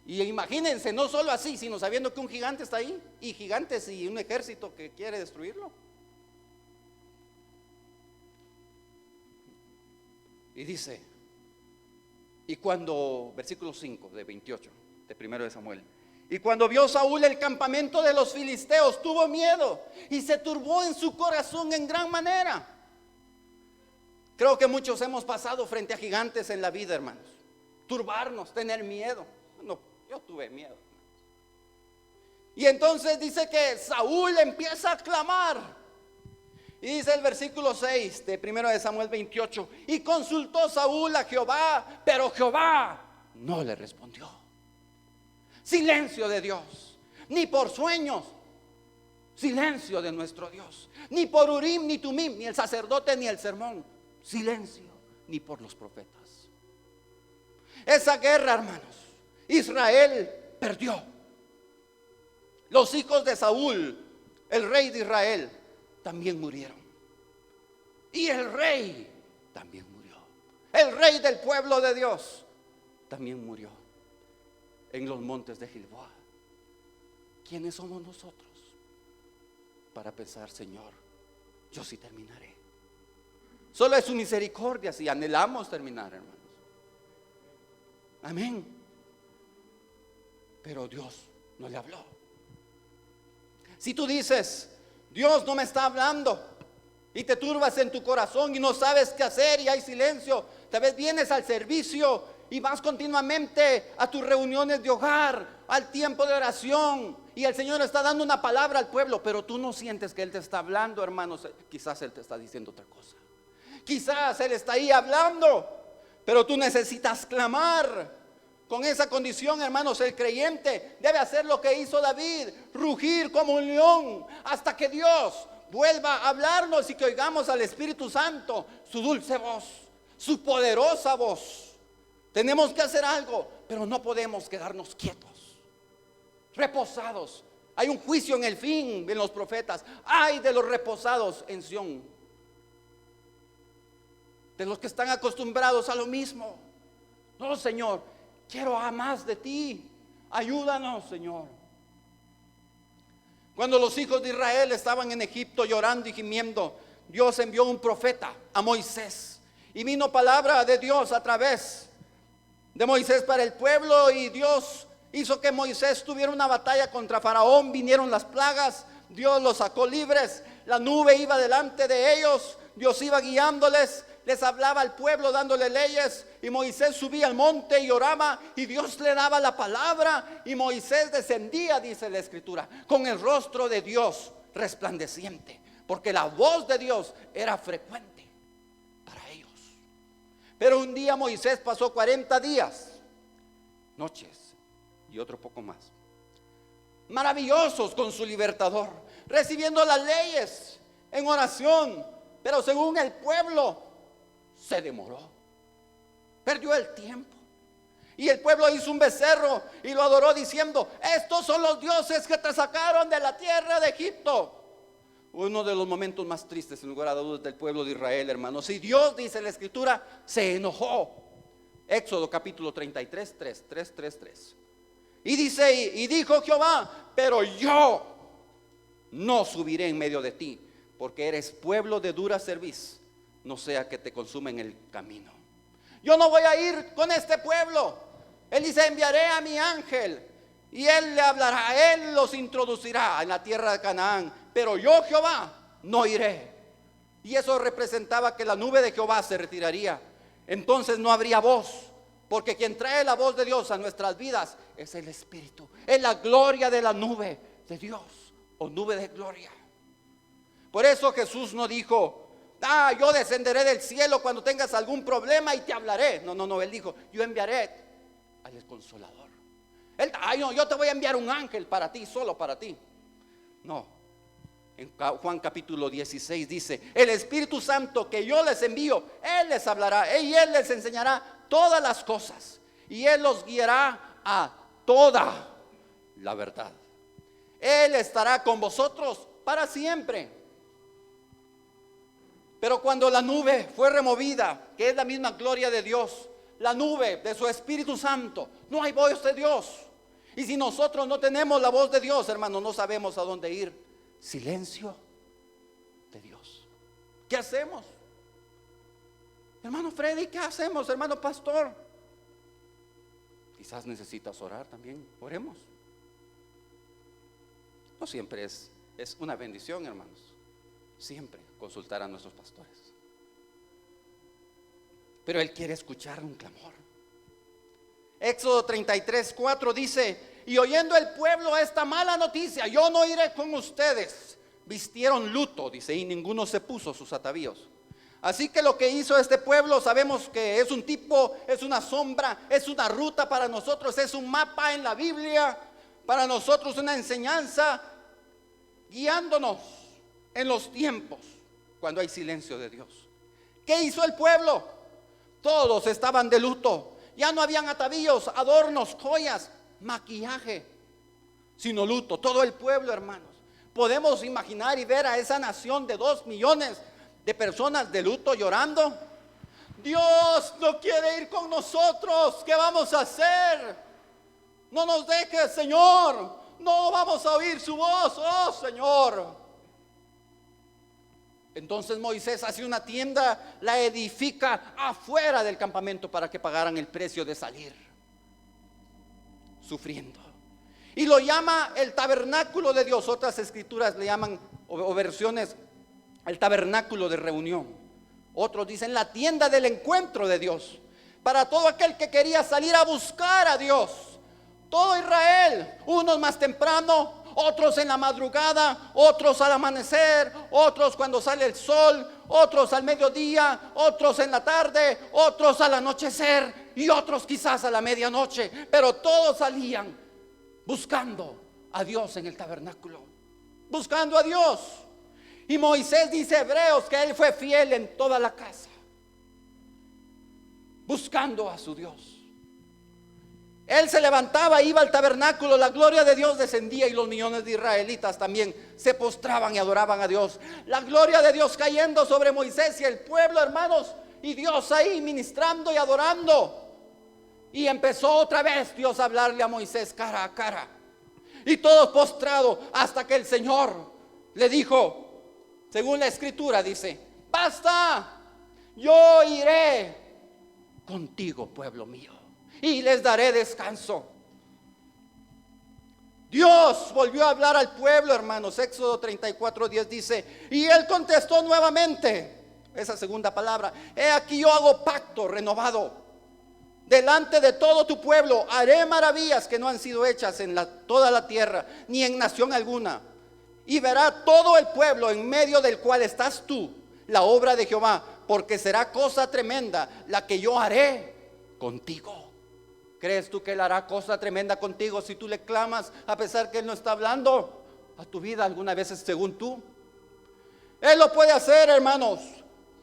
D: Y imagínense, no solo así, sino sabiendo que un gigante está ahí, y gigantes y un ejército que quiere destruirlo. Y dice, y cuando, versículo 5 de 28 de 1 de Samuel, y cuando vio Saúl el campamento de los filisteos, tuvo miedo y se turbó en su corazón en gran manera. Creo que muchos hemos pasado frente a gigantes en la vida, hermanos. Turbarnos, tener miedo. No, yo tuve miedo. Y entonces dice que Saúl empieza a clamar. Y dice el versículo 6 de 1 de Samuel 28, y consultó Saúl a Jehová, pero Jehová no le respondió. Silencio de Dios, ni por sueños, silencio de nuestro Dios, ni por Urim ni Tumim, ni el sacerdote ni el sermón, silencio, ni por los profetas. Esa guerra, hermanos, Israel perdió. Los hijos de Saúl, el rey de Israel, también murieron. Y el rey también murió. El rey del pueblo de Dios también murió en los montes de Gilboa. ¿Quiénes somos nosotros para pensar, Señor, yo sí terminaré? Solo es su misericordia si anhelamos terminar, hermanos. Amén. Pero Dios no le habló. Si tú dices, Dios no me está hablando, y te turbas en tu corazón y no sabes qué hacer y hay silencio, tal vez vienes al servicio y vas continuamente a tus reuniones de hogar, al tiempo de oración, y el Señor está dando una palabra al pueblo, pero tú no sientes que Él te está hablando, hermanos. Quizás Él te está diciendo otra cosa. Quizás Él está ahí hablando, pero tú necesitas clamar. Con esa condición, hermanos, el creyente debe hacer lo que hizo David, rugir como un león hasta que Dios vuelva a hablarnos y que oigamos al Espíritu Santo, su dulce voz, su poderosa voz. Tenemos que hacer algo, pero no podemos quedarnos quietos, reposados. Hay un juicio en el fin en los profetas. Ay de los reposados en Sión, de los que están acostumbrados a lo mismo. No, Señor, quiero a más de ti. Ayúdanos, Señor. Cuando los hijos de Israel estaban en Egipto llorando y gimiendo, Dios envió un profeta, a Moisés, y vino palabra de Dios a través de Moisés para el pueblo, y Dios hizo que Moisés tuviera una batalla contra Faraón. Vinieron las plagas, Dios los sacó libres, la nube iba delante de ellos, Dios iba guiándoles, les hablaba al pueblo dándole leyes, y Moisés subía al monte y oraba, y Dios le daba la palabra, y Moisés descendía, dice la Escritura, con el rostro de Dios resplandeciente, porque la voz de Dios era frecuente para ellos. Pero un día Moisés pasó 40 días, noches y otro poco más, maravillosos con su libertador, recibiendo las leyes en oración, pero según el pueblo se demoró, perdió el tiempo. Y el pueblo hizo un becerro y lo adoró diciendo: estos son los dioses que te sacaron de la tierra de Egipto. Uno de los momentos más tristes, sin lugar a dudas, del pueblo de Israel, hermanos. Y Dios, dice la escritura, se enojó. Éxodo capítulo 33, 3. Y dice: y dijo Jehová: pero yo no subiré en medio de ti, porque eres pueblo de dura cerviz, no sea que te consuma en el camino. Yo no voy a ir con este pueblo. Él dice: enviaré a mi ángel y él le hablará, él los introducirá en la tierra de Canaán, pero yo, Jehová, no iré. Y eso representaba que la nube de Jehová se retiraría. Entonces no habría voz, porque quien trae la voz de Dios a nuestras vidas es el Espíritu, es la gloria de la nube de Dios, o nube de gloria. Por eso Jesús no dijo: yo descenderé del cielo cuando tengas algún problema y te hablaré. No, él dijo: yo enviaré al Consolador. Yo te voy a enviar un ángel para ti, solo para ti. No. En Juan capítulo 16 dice: el Espíritu Santo que yo les envío, Él les hablará y Él les enseñará todas las cosas, y Él los guiará a toda la verdad. Él estará con vosotros para siempre. Pero cuando la nube fue removida, que es la misma gloria de Dios, la nube de su Espíritu Santo, no hay voz de Dios. Y si nosotros no tenemos la voz de Dios, hermanos, no sabemos a dónde ir. Silencio de Dios. ¿Qué hacemos? Hermano Freddy, ¿qué hacemos, hermano pastor? Quizás necesitas orar también. Oremos. No siempre es una bendición, hermanos, siempre consultar a nuestros pastores, pero Él quiere escuchar un clamor. Éxodo 33, 4 dice: y oyendo el pueblo esta mala noticia, yo no iré con ustedes, vistieron luto, dice, y ninguno se puso sus atavíos. Así que lo que hizo este pueblo, sabemos que es un tipo, es una sombra, es una ruta para nosotros, es un mapa en la Biblia, para nosotros una enseñanza, guiándonos en los tiempos cuando hay silencio de Dios. ¿Qué hizo el pueblo? Todos estaban de luto. Ya no habían atavíos, adornos, joyas, maquillaje, sino luto. Todo el pueblo, hermanos. Podemos imaginar y ver a esa nación de 2 millones de personas de luto llorando. Dios no quiere ir con nosotros. ¿Qué vamos a hacer? No nos dejes, Señor. No vamos a oír su voz, oh Señor. Entonces Moisés hace una tienda, la edifica afuera del campamento para que pagaran el precio de salir sufriendo. Y lo llama el tabernáculo de Dios. Otras escrituras le llaman, o versiones, el tabernáculo de reunión. Otros dicen la tienda del encuentro de Dios, para todo aquel que quería salir a buscar a Dios. Todo Israel, unos más temprano, otros en la madrugada, otros al amanecer, otros cuando sale el sol, otros al mediodía, otros en la tarde, otros al anochecer y otros quizás a la medianoche. Pero todos salían buscando a Dios en el tabernáculo, buscando a Dios. Y Moisés dice, Hebreos, que él fue fiel en toda la casa, buscando a su Dios. Él se levantaba, iba al tabernáculo, la gloria de Dios descendía y los millones de israelitas también se postraban y adoraban a Dios. La gloria de Dios cayendo sobre Moisés y el pueblo, hermanos, y Dios ahí ministrando y adorando. Y empezó otra vez Dios a hablarle a Moisés cara a cara, y todos postrados, hasta que el Señor le dijo, según la escritura dice, basta, yo iré contigo, pueblo mío, y les daré descanso. Dios volvió a hablar al pueblo, hermanos. Éxodo 34:10 dice, y él contestó nuevamente, esa segunda palabra, he aquí yo hago pacto renovado delante de todo tu pueblo, haré maravillas que no han sido hechas en toda la tierra, ni en nación alguna, y verá todo el pueblo en medio del cual estás tú la obra de Jehová, porque será cosa tremenda la que yo haré contigo. ¿Crees tú que Él hará cosa tremenda contigo si tú le clamas a pesar que Él no está hablando? a tu vida algunas veces según tú? Él lo puede hacer, hermanos.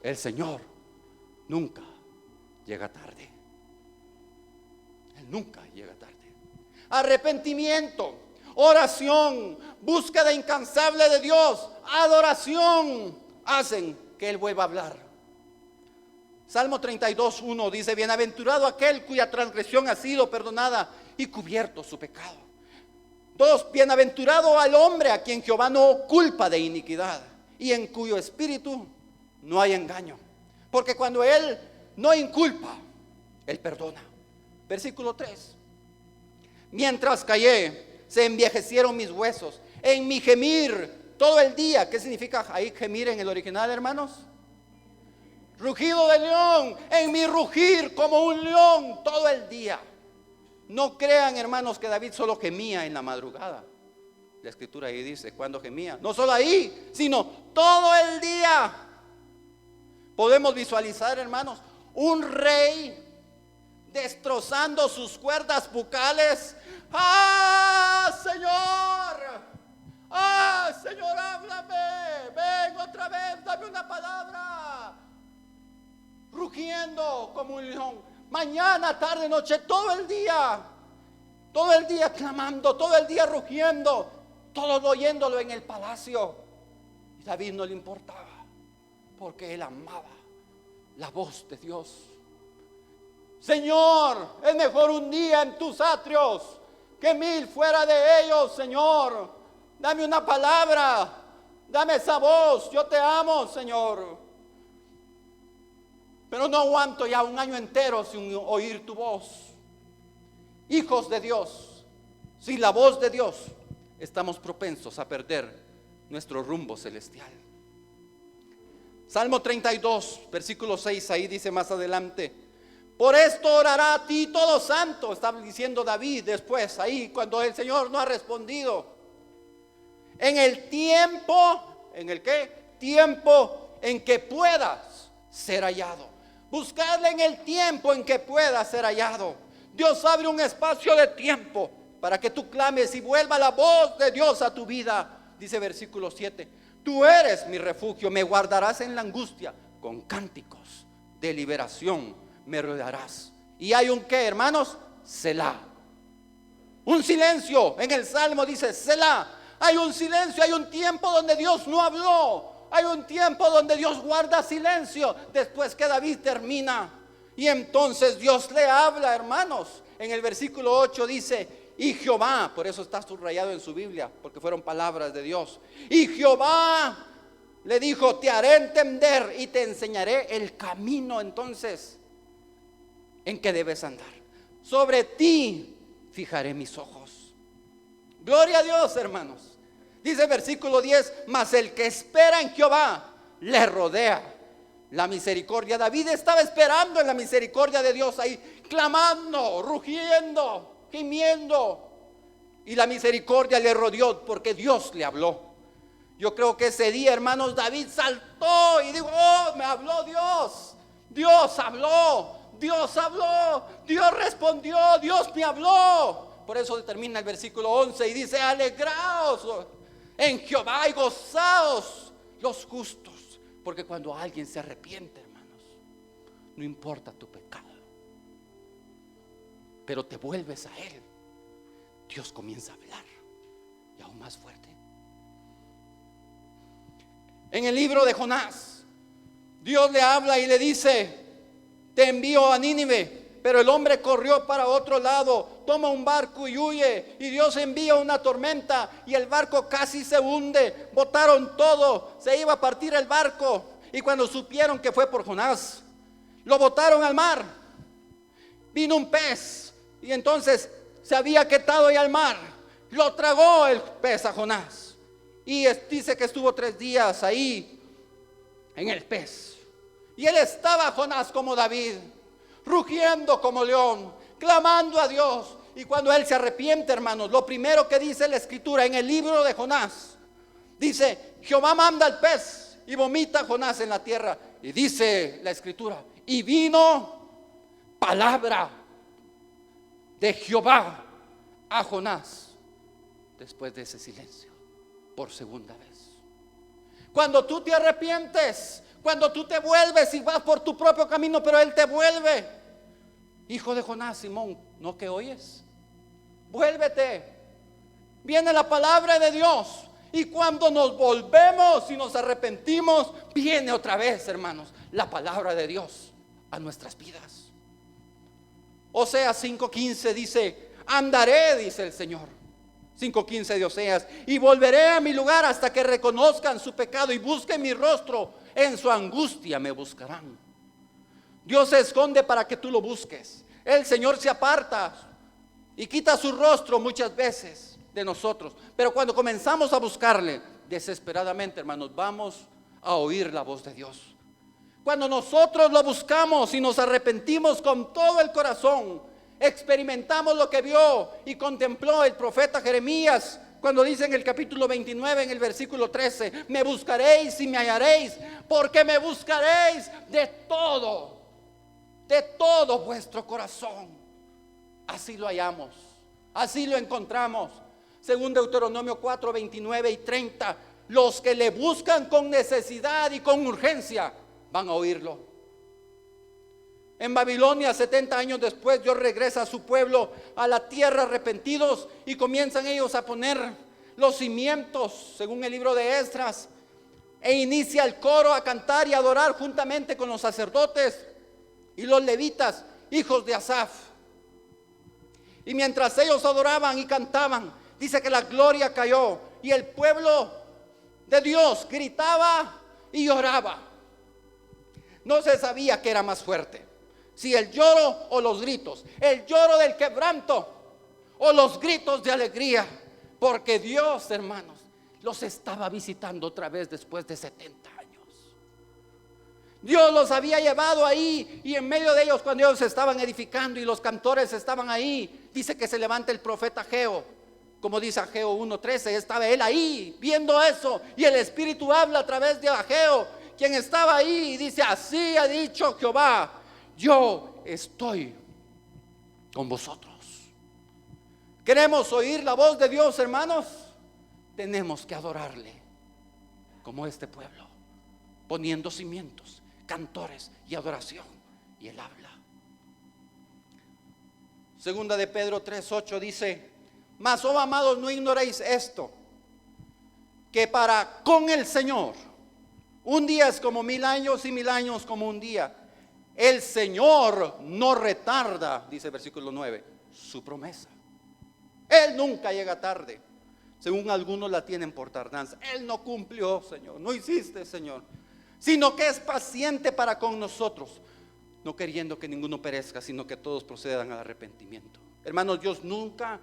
D: El Señor nunca llega tarde. Él nunca llega tarde. Arrepentimiento, oración, búsqueda incansable de Dios, adoración, hacen que Él vuelva a hablar. Salmo 32:1 dice: bienaventurado aquel cuya transgresión ha sido perdonada y cubierto su pecado. 2, bienaventurado al hombre a quien Jehová no culpa de iniquidad y en cuyo espíritu no hay engaño. Porque cuando Él no inculpa, Él perdona. Versículo 3. Mientras callé, se envejecieron mis huesos. En mi gemir todo el día. ¿Qué significa ahí gemir en el original, hermanos? Rugido de león. En mi rugir como un león todo el día. No crean, hermanos, que David solo gemía en la madrugada. La escritura ahí dice cuando gemía. No solo ahí, sino todo el día. Podemos visualizar, hermanos, un rey destrozando sus cuerdas bucales. ¡Ah, Señor! ¡Ah, Señor, háblame! Ven otra vez, dame una palabra. Rugiendo como un león. Mañana, tarde, noche, todo el día clamando, todo el día rugiendo, todo oyéndolo en el palacio. Y David no le importaba, porque él amaba la voz de Dios. Señor, es mejor un día en tus atrios que 1000 fuera de ellos, Señor. Dame una palabra, dame esa voz, yo te amo, Señor. Pero no aguanto ya un año entero sin oír tu voz. Hijos de Dios, sin la voz de Dios, estamos propensos a perder nuestro rumbo celestial. Salmo 32, versículo 6, ahí dice más adelante: por esto orará a ti todo santo. Está diciendo David después, ahí cuando el Señor no ha respondido. En el tiempo, ¿en el qué? Tiempo en que puedas ser hallado. Buscarle en el tiempo en que pueda ser hallado. Dios abre un espacio de tiempo para que tú clames y vuelva la voz de Dios a tu vida. Dice versículo 7: tú eres mi refugio, me guardarás en la angustia, con cánticos de liberación me rodearás. Y hay un qué, hermanos, Selah. Un silencio. En el Salmo dice Selah. Hay un silencio, hay un tiempo donde Dios no habló. Hay un tiempo donde Dios guarda silencio después que David termina. Y entonces Dios le habla, hermanos. En el versículo 8 dice: y Jehová, por eso está subrayado en su Biblia, porque fueron palabras de Dios. Y Jehová le dijo: te haré entender y te enseñaré el camino entonces en que debes andar. Sobre ti fijaré mis ojos. Gloria a Dios, hermanos. Dice el versículo 10: mas el que espera en Jehová le rodea la misericordia. David estaba esperando en la misericordia de Dios ahí, clamando, rugiendo, gimiendo. Y la misericordia le rodeó porque Dios le habló. Yo creo que ese día, hermanos, David saltó y dijo: oh, me habló Dios. Dios habló, Dios habló, Dios respondió, Dios me habló. Por eso termina el versículo 11 y dice: alegraos en Jehová y gozaos los justos. Porque cuando alguien se arrepiente, hermanos, no importa tu pecado, pero te vuelves a Él, Dios comienza a hablar y aún más fuerte. En el libro de Jonás, Dios le habla y le dice: te envío a Nínive. Pero el hombre corrió para otro lado, toma un barco y huye. Y Dios envía una tormenta y el barco casi se hunde. Botaron todo, se iba a partir el barco. Y cuando supieron que fue por Jonás, lo botaron al mar. Vino un pez y entonces se había quedado ahí al mar. Lo tragó el pez a Jonás. Y dice que estuvo 3 días ahí en el pez. Y él estaba, Jonás, como David, rugiendo como león, clamando a Dios. Y cuando él se arrepiente, hermanos, lo primero que dice la escritura en el libro de Jonás, dice: Jehová manda al pez y vomita a Jonás en la tierra. Y dice la escritura: y vino palabra de Jehová a Jonás después de ese silencio. por segunda vez. Cuando tú te arrepientes, cuando tú te vuelves y vas por tu propio camino, pero Él te vuelve. Hijo de Jonás, Simón, ¿no que oyes? Vuélvete. Viene la palabra de Dios. Y cuando nos volvemos y nos arrepentimos, viene otra vez, hermanos, la palabra de Dios a nuestras vidas. Oseas 5:15 dice: andaré, dice el Señor. 5:15 de Oseas: y volveré a mi lugar hasta que reconozcan su pecado y busquen mi rostro. En su angustia me buscarán. Dios se esconde para que tú lo busques. El Señor se aparta y quita su rostro muchas veces de nosotros, pero cuando comenzamos a buscarle desesperadamente, hermanos, vamos a oír la voz de Dios. Cuando nosotros lo buscamos y nos arrepentimos con todo el corazón, experimentamos lo que vio y contempló el profeta Jeremías cuando dice en el capítulo 29, en el versículo 13: me buscaréis y me hallaréis, porque me buscaréis de todo vuestro corazón. Así lo hallamos, así lo encontramos. Según Deuteronomio 4, 29 y 30, los que le buscan con necesidad y con urgencia van a oírlo. En Babilonia, 70 años después, Dios regresa a su pueblo a la tierra arrepentidos, y comienzan ellos a poner los cimientos, según el libro de Esdras, e inicia el coro a cantar y adorar juntamente con los sacerdotes y los levitas, hijos de Asaf. Y mientras ellos adoraban y cantaban, dice que la gloria cayó y el pueblo de Dios gritaba y lloraba. No se sabía qué era más fuerte, si el lloro o los gritos, el lloro del quebranto o los gritos de alegría, porque Dios, hermanos, los estaba visitando otra vez después de 70 años. Dios los había llevado ahí, y en medio de ellos, cuando ellos se estaban edificando y los cantores estaban ahí, dice que se levanta el profeta Ageo, como dice Ageo 1:13, estaba él ahí viendo eso, y el Espíritu habla a través de Ageo, quien estaba ahí, y dice: así ha dicho Jehová, yo estoy con vosotros. ¿Queremos oír la voz de Dios, hermanos? Tenemos que adorarle como este pueblo, poniendo cimientos, cantores y adoración, y Él habla. Segunda de Pedro 3:8 dice: mas, oh amados, no ignoréis esto, que para con el Señor un día es como 1000 años y 1000 años como un día. El Señor no retarda, dice el versículo 9, su promesa. Él nunca llega tarde, según algunos la tienen por tardanza. Él no cumplió, Señor, no hiciste, Señor, sino que es paciente para con nosotros, no queriendo que ninguno perezca, sino que todos procedan al arrepentimiento. Hermanos, Dios nunca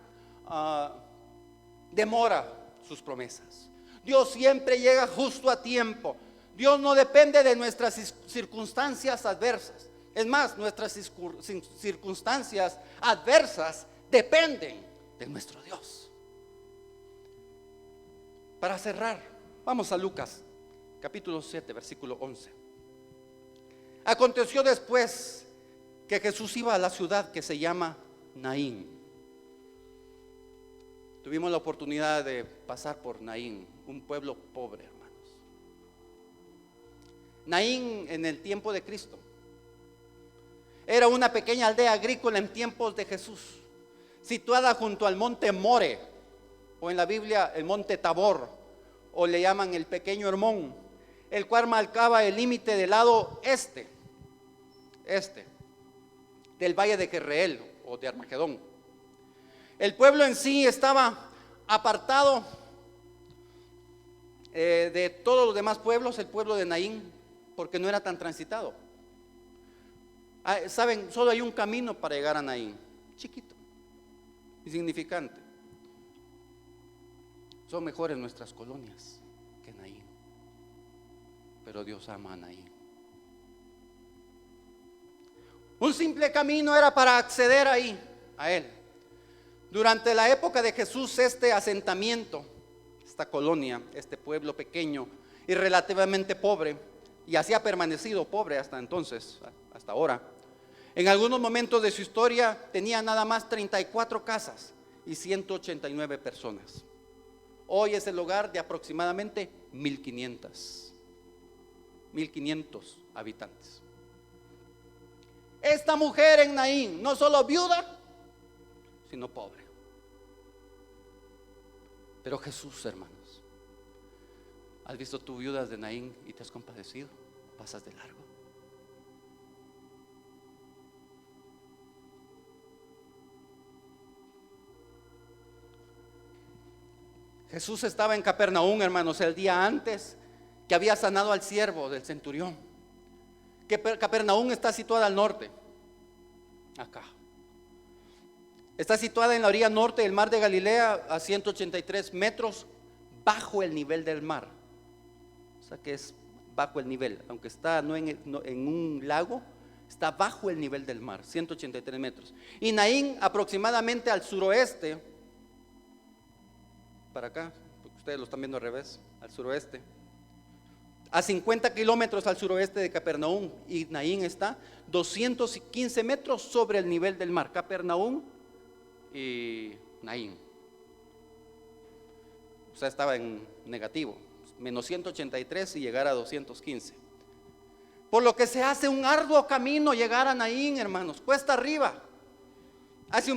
D: demora sus promesas. Dios siempre llega justo a tiempo. Dios no depende de nuestras circunstancias adversas. Es más, nuestras circunstancias adversas dependen de nuestro Dios. Para cerrar, vamos a Lucas capítulo 7, versículo 11. Aconteció después que Jesús iba a la ciudad que se llama Naín. Tuvimos la oportunidad de pasar por Naín, un pueblo pobre, hermanos. Naín, en el tiempo de Cristo, era una pequeña aldea agrícola en tiempos de Jesús, situada junto al monte More, o en la Biblia el monte Tabor, o le llaman el pequeño Hermón, el cual marcaba el límite del lado este del valle de Jezreel o de Armagedón. El pueblo en sí estaba apartado de todos los demás pueblos, el pueblo de Naín, porque no era tan transitado. Saben, solo hay un camino para llegar a Naín, chiquito, insignificante. Son mejores nuestras colonias que Naín, pero Dios ama a Naín. Un simple camino era para acceder ahí, a él. Durante la época de Jesús, este asentamiento, esta colonia, este pueblo pequeño y relativamente pobre, y así ha permanecido pobre hasta entonces, hasta ahora, en algunos momentos de su historia tenía nada más 34 casas y 189 personas. hoy es el hogar de aproximadamente 1500 habitantes. Esta mujer en Naín, no solo viuda, sino pobre. Pero Jesús, hermanos, ¿has visto tú viudas de Naín y te has compadecido? ¿Pasas de largo? Jesús estaba en Capernaum, hermanos, el día antes que había sanado al siervo del centurión. Que Capernaum está situada al norte, acá. Está situada en la orilla norte del mar de Galilea, a 183 metros bajo el nivel del mar. O sea que es bajo el nivel, aunque está en un lago, está bajo el nivel del mar, 183 metros. Y Naín aproximadamente al suroeste, para acá, porque ustedes lo están viendo al revés, al suroeste, a 50 kilómetros al suroeste de Capernaum. Y Naín está 215 metros sobre el nivel del mar. Capernaum y Naín, o sea, estaba en negativo, menos 183 y llegar a 215. Por lo que se hace un arduo camino llegar a Naín, hermanos, cuesta arriba. Hace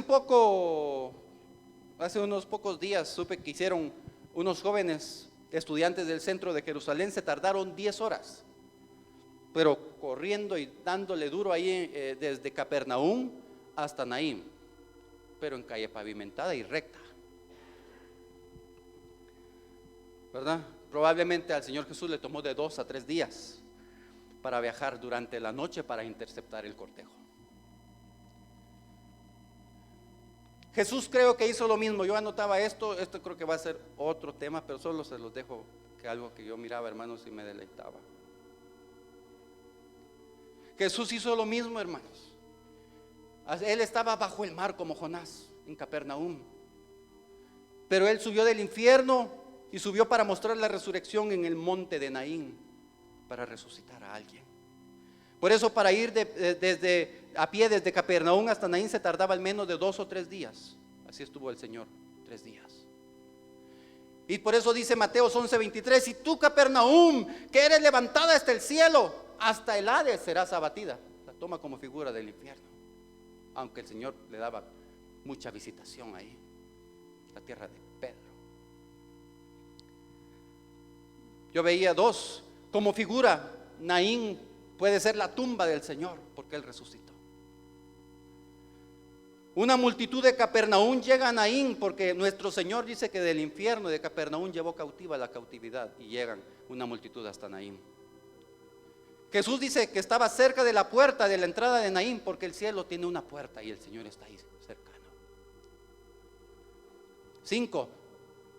D: unos pocos días supe que hicieron unos jóvenes estudiantes del centro de Jerusalén, se tardaron 10 horas, pero corriendo y dándole duro ahí desde Capernaum hasta Naín, pero en calle pavimentada y recta, ¿verdad? Probablemente al Señor Jesús le tomó de 2 a 3 días para viajar durante la noche para interceptar el cortejo. Jesús creo que hizo lo mismo. Yo anotaba esto creo que va a ser otro tema, pero solo se los dejo, que algo que yo miraba, hermanos, y me deleitaba. Jesús hizo lo mismo, hermanos. Él estaba bajo el mar como Jonás en Capernaum, pero él subió del infierno y subió para mostrar la resurrección en el monte de Naín, para resucitar a alguien. Por eso para ir a pie desde Capernaum hasta Naín se tardaba al menos de 2 o 3 días. Así estuvo el Señor, 3 días. Y por eso dice Mateo 11:23: y tú, Capernaum, que eres levantada hasta el cielo, hasta el Hades serás abatida. La toma como figura del infierno, aunque el Señor le daba mucha visitación ahí, la tierra de Pedro. Yo veía 2 como figura. Naín puede ser la tumba del Señor, porque Él resucitó. Una multitud de Capernaum llega a Naín, porque nuestro Señor dice que del infierno de Capernaum llevó cautiva la cautividad, y llegan una multitud hasta Naín. Jesús dice que estaba cerca de la puerta de la entrada de Naín, porque el cielo tiene una puerta y el Señor está ahí cercano. 5.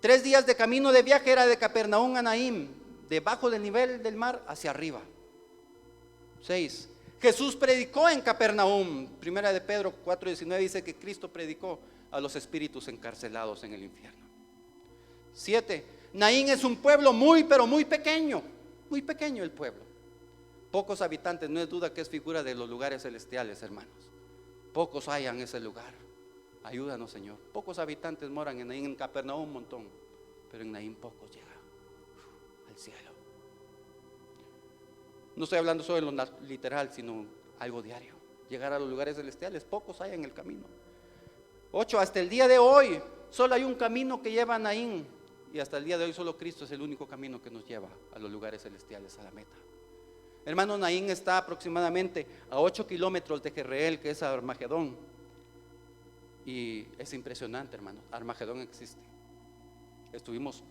D: 3 días de camino de viaje era de Capernaum a Naín, debajo del nivel del mar hacia arriba. 6. Jesús predicó en Capernaum. Primera de Pedro 4:19 dice que Cristo predicó a los espíritus encarcelados en el infierno. 7. Naín es un pueblo muy, pero muy pequeño el pueblo. Pocos habitantes, no es duda que es figura de los lugares celestiales, hermanos. Pocos hay en ese lugar. Ayúdanos, Señor. Pocos habitantes moran en Naín. En Capernaum un montón, pero en Naín pocos llegan al cielo. No estoy hablando solo de lo literal, sino algo diario. Llegar a los lugares celestiales, pocos hay en el camino. 8. Hasta el día de hoy solo hay un camino que lleva a Naín, y hasta el día de hoy solo Cristo es el único camino que nos lleva a los lugares celestiales, a la meta. Hermano, Naín está aproximadamente a 8 kilómetros de Jezreel, que es Armagedón. Y es impresionante, hermano. Armagedón existe. Estuvimos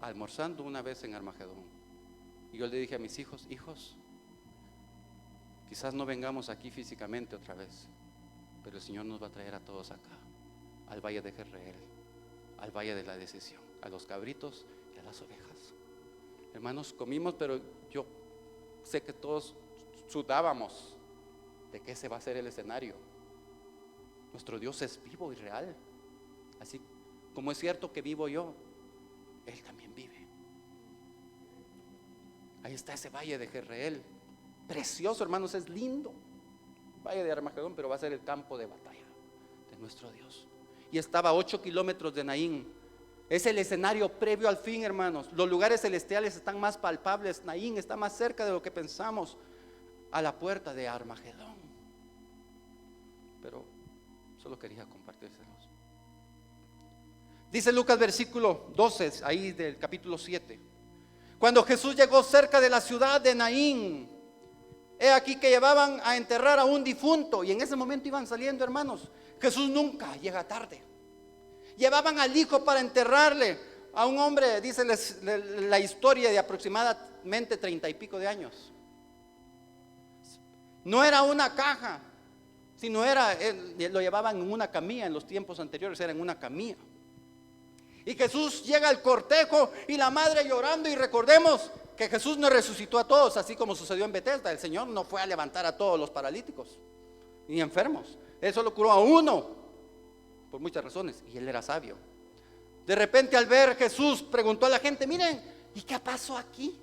D: almorzando una vez en Armagedón, y yo le dije a mis hijos: quizás no vengamos aquí físicamente otra vez, pero el Señor nos va a traer a todos acá, al valle de Jezreel, al valle de la decisión, a los cabritos y a las ovejas. Hermanos, comimos, pero yo sé que todos sudábamos de que ese va a ser el escenario. Nuestro Dios es vivo y real. Así como es cierto que vivo yo, Él también vive. Ahí está ese valle de Jezreel, precioso, hermanos, es lindo. Valle de Armagedón, pero va a ser el campo de batalla de nuestro Dios. Y estaba a 8 kilómetros de Naín, Es el escenario previo al fin, hermanos. Los lugares celestiales están más palpables. Naín está más cerca de lo que pensamos, a la puerta de Armagedón. Pero solo quería compartírselos. Dice Lucas versículo 12, ahí del capítulo 7. Cuando Jesús llegó cerca de la ciudad de Naín, he aquí que llevaban a enterrar a un difunto. Y en ese momento iban saliendo, hermanos. Jesús nunca llega tarde. Llevaban al hijo para enterrarle a un hombre, dice la historia, de aproximadamente 30 y pico de años. No era una caja, sino lo llevaban en una camilla. En los tiempos anteriores era en una camilla. Y Jesús llega al cortejo y la madre llorando. Y recordemos que Jesús no resucitó a todos, así como sucedió en Betesda. El Señor no fue a levantar a todos los paralíticos ni enfermos. Él solo curó a uno, por muchas razones, y él era sabio. De repente, al ver Jesús, preguntó a la gente: miren, ¿y qué pasó aquí?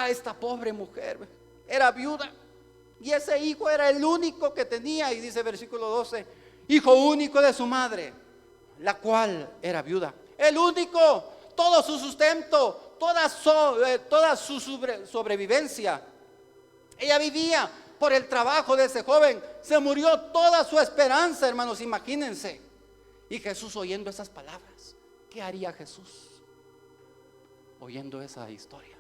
D: Esta pobre mujer era viuda, y ese hijo era el único que tenía. Y dice versículo 12: hijo único de su madre, la cual era viuda. El único, todo su sustento, toda su sobrevivencia. Ella vivía por el trabajo de ese joven. Se murió toda su esperanza, hermanos, imagínense. Y Jesús oyendo esas palabras, ¿qué haría Jesús oyendo esa historia?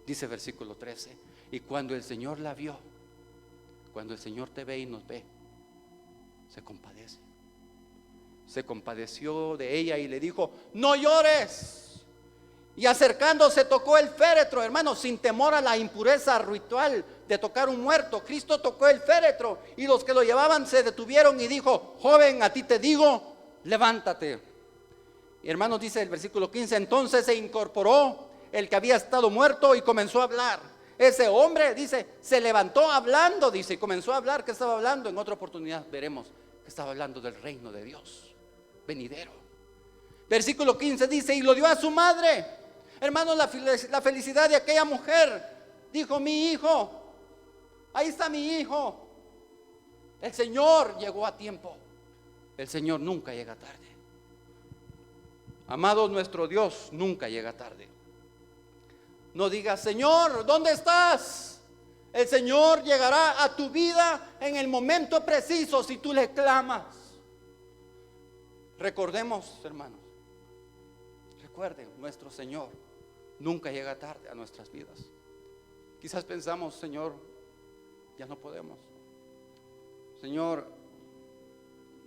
D: Dice versículo 13: y cuando el Señor la vio, cuando el Señor te ve y nos ve, se compadece. Se compadeció de ella y le dijo: no llores. Y acercándose tocó el féretro, hermanos, sin temor a la impureza ritual de tocar un muerto. Cristo tocó el féretro y los que lo llevaban se detuvieron y dijo: joven, a ti te digo, levántate. Y hermanos, dice el versículo 15: entonces se incorporó el que había estado muerto y comenzó a hablar. Ese hombre, dice, se levantó hablando, dice, y comenzó a hablar. ¿Qué estaba hablando? En otra oportunidad veremos que estaba hablando del reino de Dios venidero. Versículo 15 dice: y lo dio a su madre. Hermanos, la felicidad de aquella mujer. Dijo: mi hijo, ahí está mi hijo. El Señor llegó a tiempo. El Señor nunca llega tarde. Amados, nuestro Dios nunca llega tarde. No digas: Señor, ¿dónde estás? El Señor llegará a tu vida en el momento preciso si tú le clamas. Recordemos, hermanos, recuerden, nuestro Señor nunca llega tarde a nuestras vidas. Quizás pensamos: Señor, ya no podemos. Señor,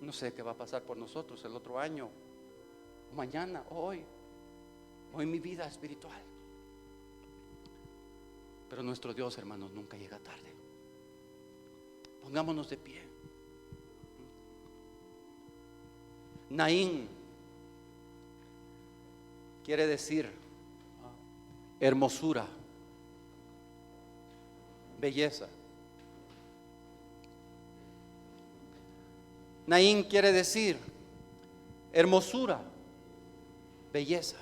D: no sé qué va a pasar por nosotros el otro año, mañana, hoy, o en mi vida espiritual. Pero nuestro Dios, hermanos, nunca llega tarde. Pongámonos de pie. Naín quiere decir hermosura, belleza. Naín quiere decir hermosura, belleza.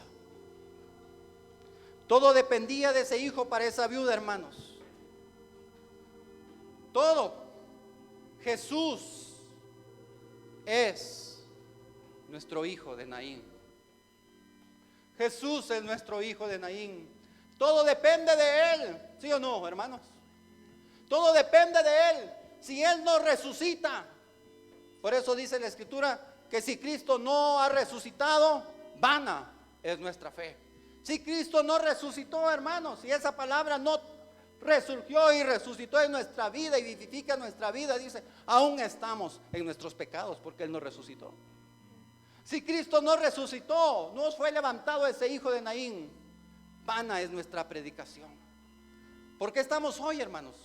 D: Todo dependía de ese hijo para esa viuda, hermanos. Todo. Jesús es nuestro hijo de Naín. Jesús es nuestro hijo de Naín. Todo depende de Él, ¿sí o no, hermanos? Todo depende de Él. Si Él no resucita, por eso dice la Escritura que si Cristo no ha resucitado, vana es nuestra fe. Si Cristo no resucitó, hermanos, si esa palabra no resurgió y resucitó en nuestra vida y vivifica nuestra vida, dice, aún estamos en nuestros pecados porque Él no resucitó. Si Cristo no resucitó, no fue levantado ese hijo de Naín, vana es nuestra predicación. ¿Por qué estamos hoy, hermanos?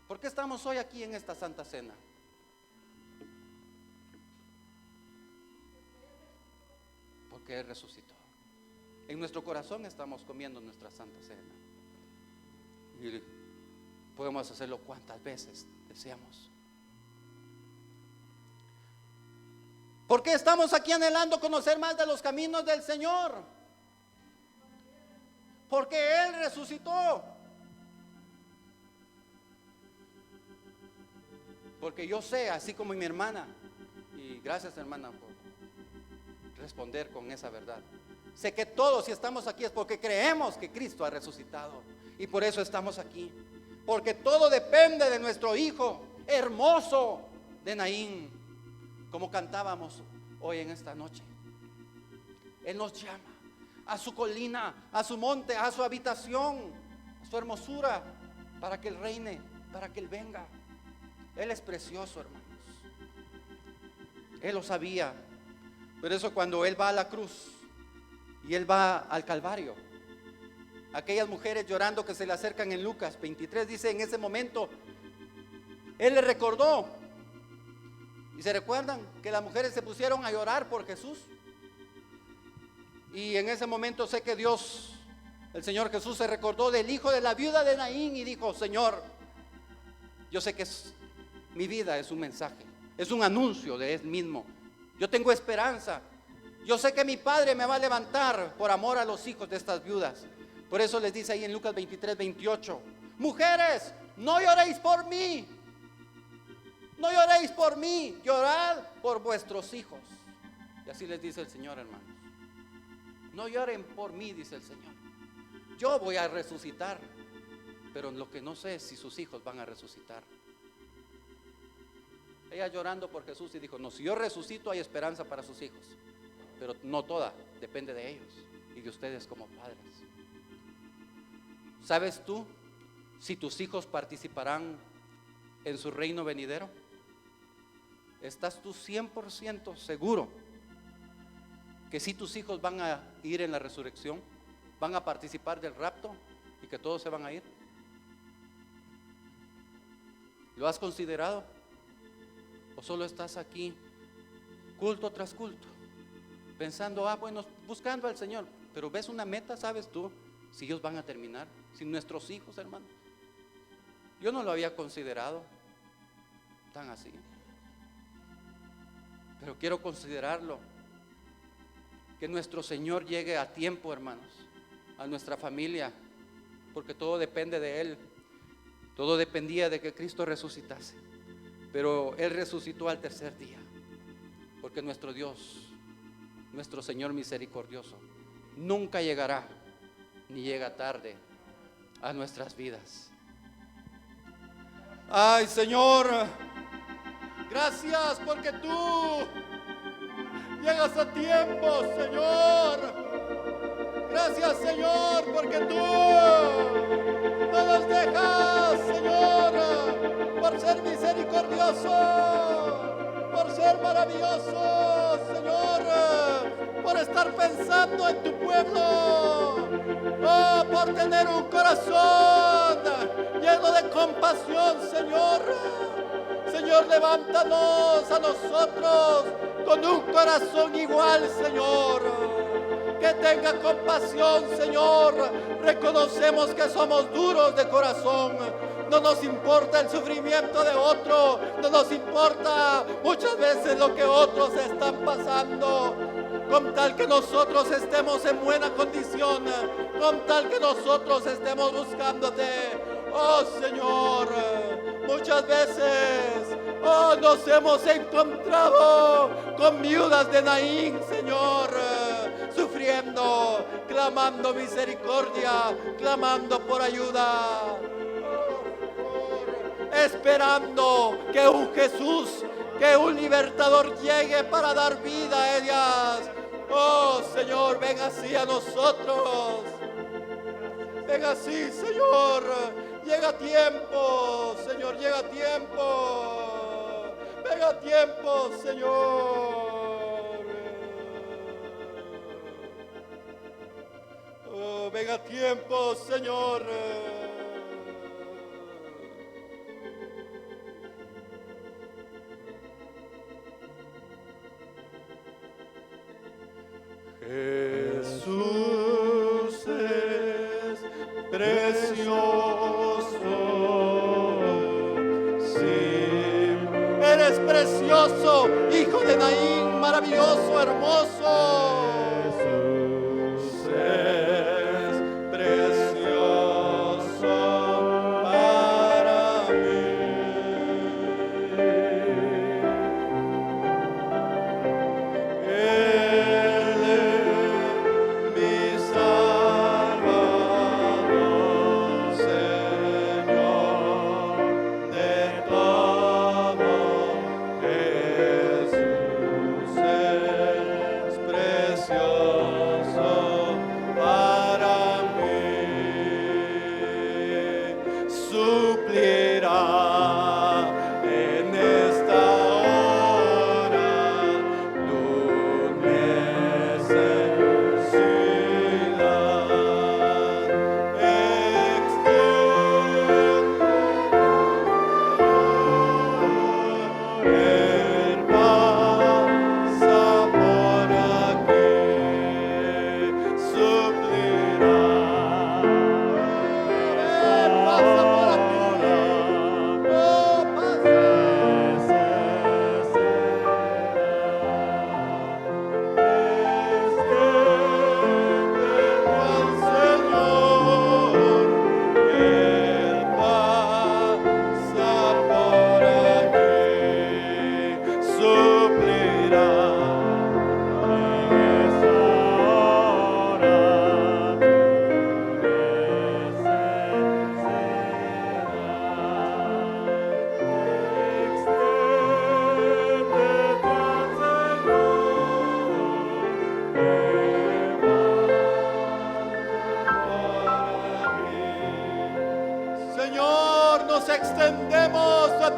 D: ¿Por qué estamos hoy aquí en esta Santa Cena? Porque Él resucitó. En nuestro corazón estamos comiendo nuestra Santa Cena. Y podemos hacerlo cuantas veces deseamos. ¿Por qué estamos aquí anhelando conocer más de los caminos del Señor? Porque Él resucitó. Porque yo sé, así como mi hermana, y gracias, hermana, responder con esa verdad. Sé que todos, si estamos aquí, es porque creemos que Cristo ha resucitado. Y por eso estamos aquí. Porque todo depende de nuestro Hijo hermoso de Naín, como cantábamos hoy en esta noche. Él nos llama a su colina, a su monte, a su habitación, a su hermosura, para que Él reine, para que Él venga. Él es precioso, hermanos. Él lo sabía. Por eso cuando Él va a la cruz y Él va al Calvario, aquellas mujeres llorando que se le acercan en Lucas 23, dice: en ese momento Él le recordó. Y se recuerdan que las mujeres se pusieron a llorar por Jesús. Y en ese momento sé que Dios, el Señor Jesús, se recordó del hijo de la viuda de Naín y dijo: Señor, yo sé que mi vida es un mensaje, es un anuncio de Él mismo. Yo tengo esperanza. Yo sé que mi Padre me va a levantar por amor a los hijos de estas viudas. Por eso les dice ahí en Lucas 23, 28: mujeres, no lloréis por mí. No lloréis por mí, llorad por vuestros hijos. Y así les dice el Señor, hermanos. No lloren por mí, dice el Señor. Yo voy a resucitar, pero lo que no sé es si sus hijos van a resucitar. Ella llorando por Jesús y dijo: no, si yo resucito hay esperanza para sus hijos, pero no toda, depende de ellos y de ustedes como padres. ¿Sabes tú si tus hijos participarán en su reino venidero? ¿Estás tú 100% seguro que si tus hijos van a ir en la resurrección, van a participar del rapto y que todos se van a ir? ¿Lo has considerado? ¿O solo estás aquí culto tras culto pensando, bueno, buscando al Señor, pero ves una meta? ¿Sabes tú si ellos van a terminar? Si nuestros hijos, hermano. Yo no lo había considerado tan así, pero quiero considerarlo. Que nuestro Señor llegue a tiempo, hermanos, a nuestra familia, porque todo depende de Él. Todo dependía de que Cristo resucitase, pero Él resucitó al tercer día, porque nuestro Dios, nuestro Señor misericordioso, nunca llegará, ni llega tarde a nuestras vidas. Ay, Señor, gracias porque tú llegas a tiempo, Señor. Gracias, Señor, porque tú no nos dejas, Señor, por ser misericordioso, por ser maravilloso, Señor, por estar pensando en tu pueblo, por tener un corazón lleno de compasión, Señor. Señor, levántanos a nosotros con un corazón igual, Señor. Que tenga compasión, Señor. Reconocemos que somos duros de corazón. No nos importa el sufrimiento de otro. No nos importa muchas veces lo que otros están pasando. Con tal que nosotros estemos en buena condición. Con tal que nosotros estemos buscándote. Oh, Señor, muchas veces nos hemos encontrado con viudas de Naín, Señor, sufriendo, clamando misericordia, clamando por ayuda, esperando que un Jesús, que un libertador llegue para dar vida a ellas. Oh, Señor, ven así a nosotros. Ven así, Señor. Llega tiempo, Señor, llega tiempo. Llega tiempo, Señor. Oh, venga tiempo, Señor. Jesús es precioso. Sí, eres precioso, hijo de Naín, maravilloso, hermoso. Jesús es precioso para mí. Él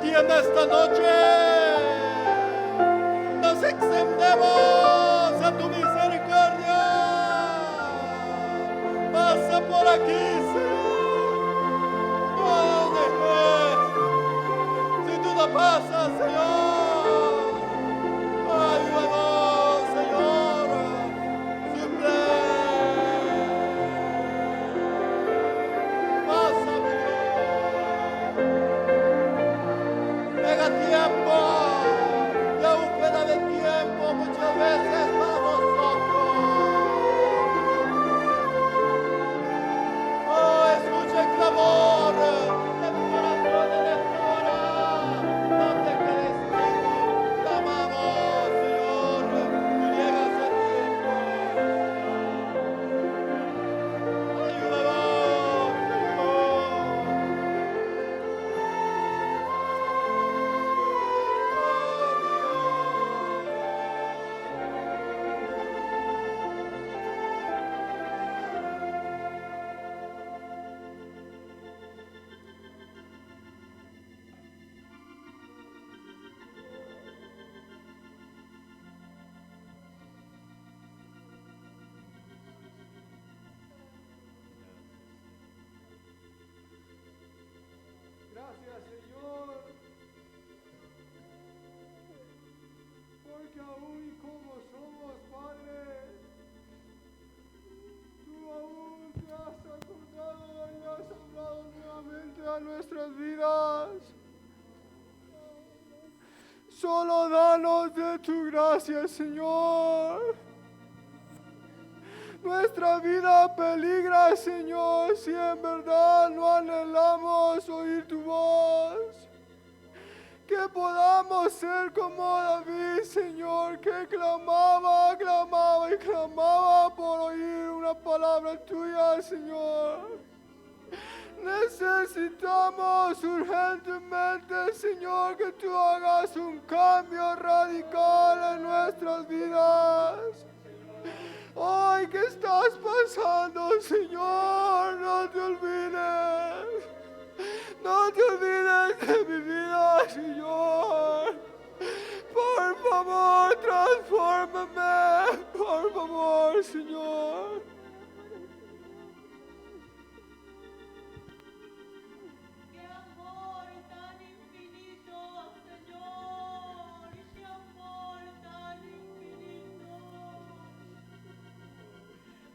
A: ti en esta noche. Nos extendemos a tu misericordia. Pasa por aquí, Señor. No dejes. Si tú no pasas, Señor, ayúdanos, Señor. Suple. Pasa, mi Dios. Llega tiempo. La búsqueda de tiempo muchas veces para nosotros. Oh, escucha el clamor de tu corazón en esta hora. No te quedes quieto. Clamamos, Señor. Tú llegas a tiempo. Ayúdanos,
E: Gracias, Señor, porque aún y como somos, Padre, tú aún te has acordado y has hablado nuevamente a nuestras vidas. Solo danos de tu gracia, Señor. Nuestra vida peligra, Señor, si en verdad no anhelamos oír tu voz. Que podamos ser como David, Señor, que clamaba, clamaba y clamaba por oír una palabra tuya, Señor. Necesitamos urgentemente, Señor, que tú hagas un cambio radical en nuestras vidas. Ay, ¿qué estás pasando, Señor? No te olvides. No te olvides de mi vida, Señor. Por favor, transfórmame. Por favor, Señor.
F: ¡Qué amor tan infinito, Señor! ¡Qué amor tan infinito!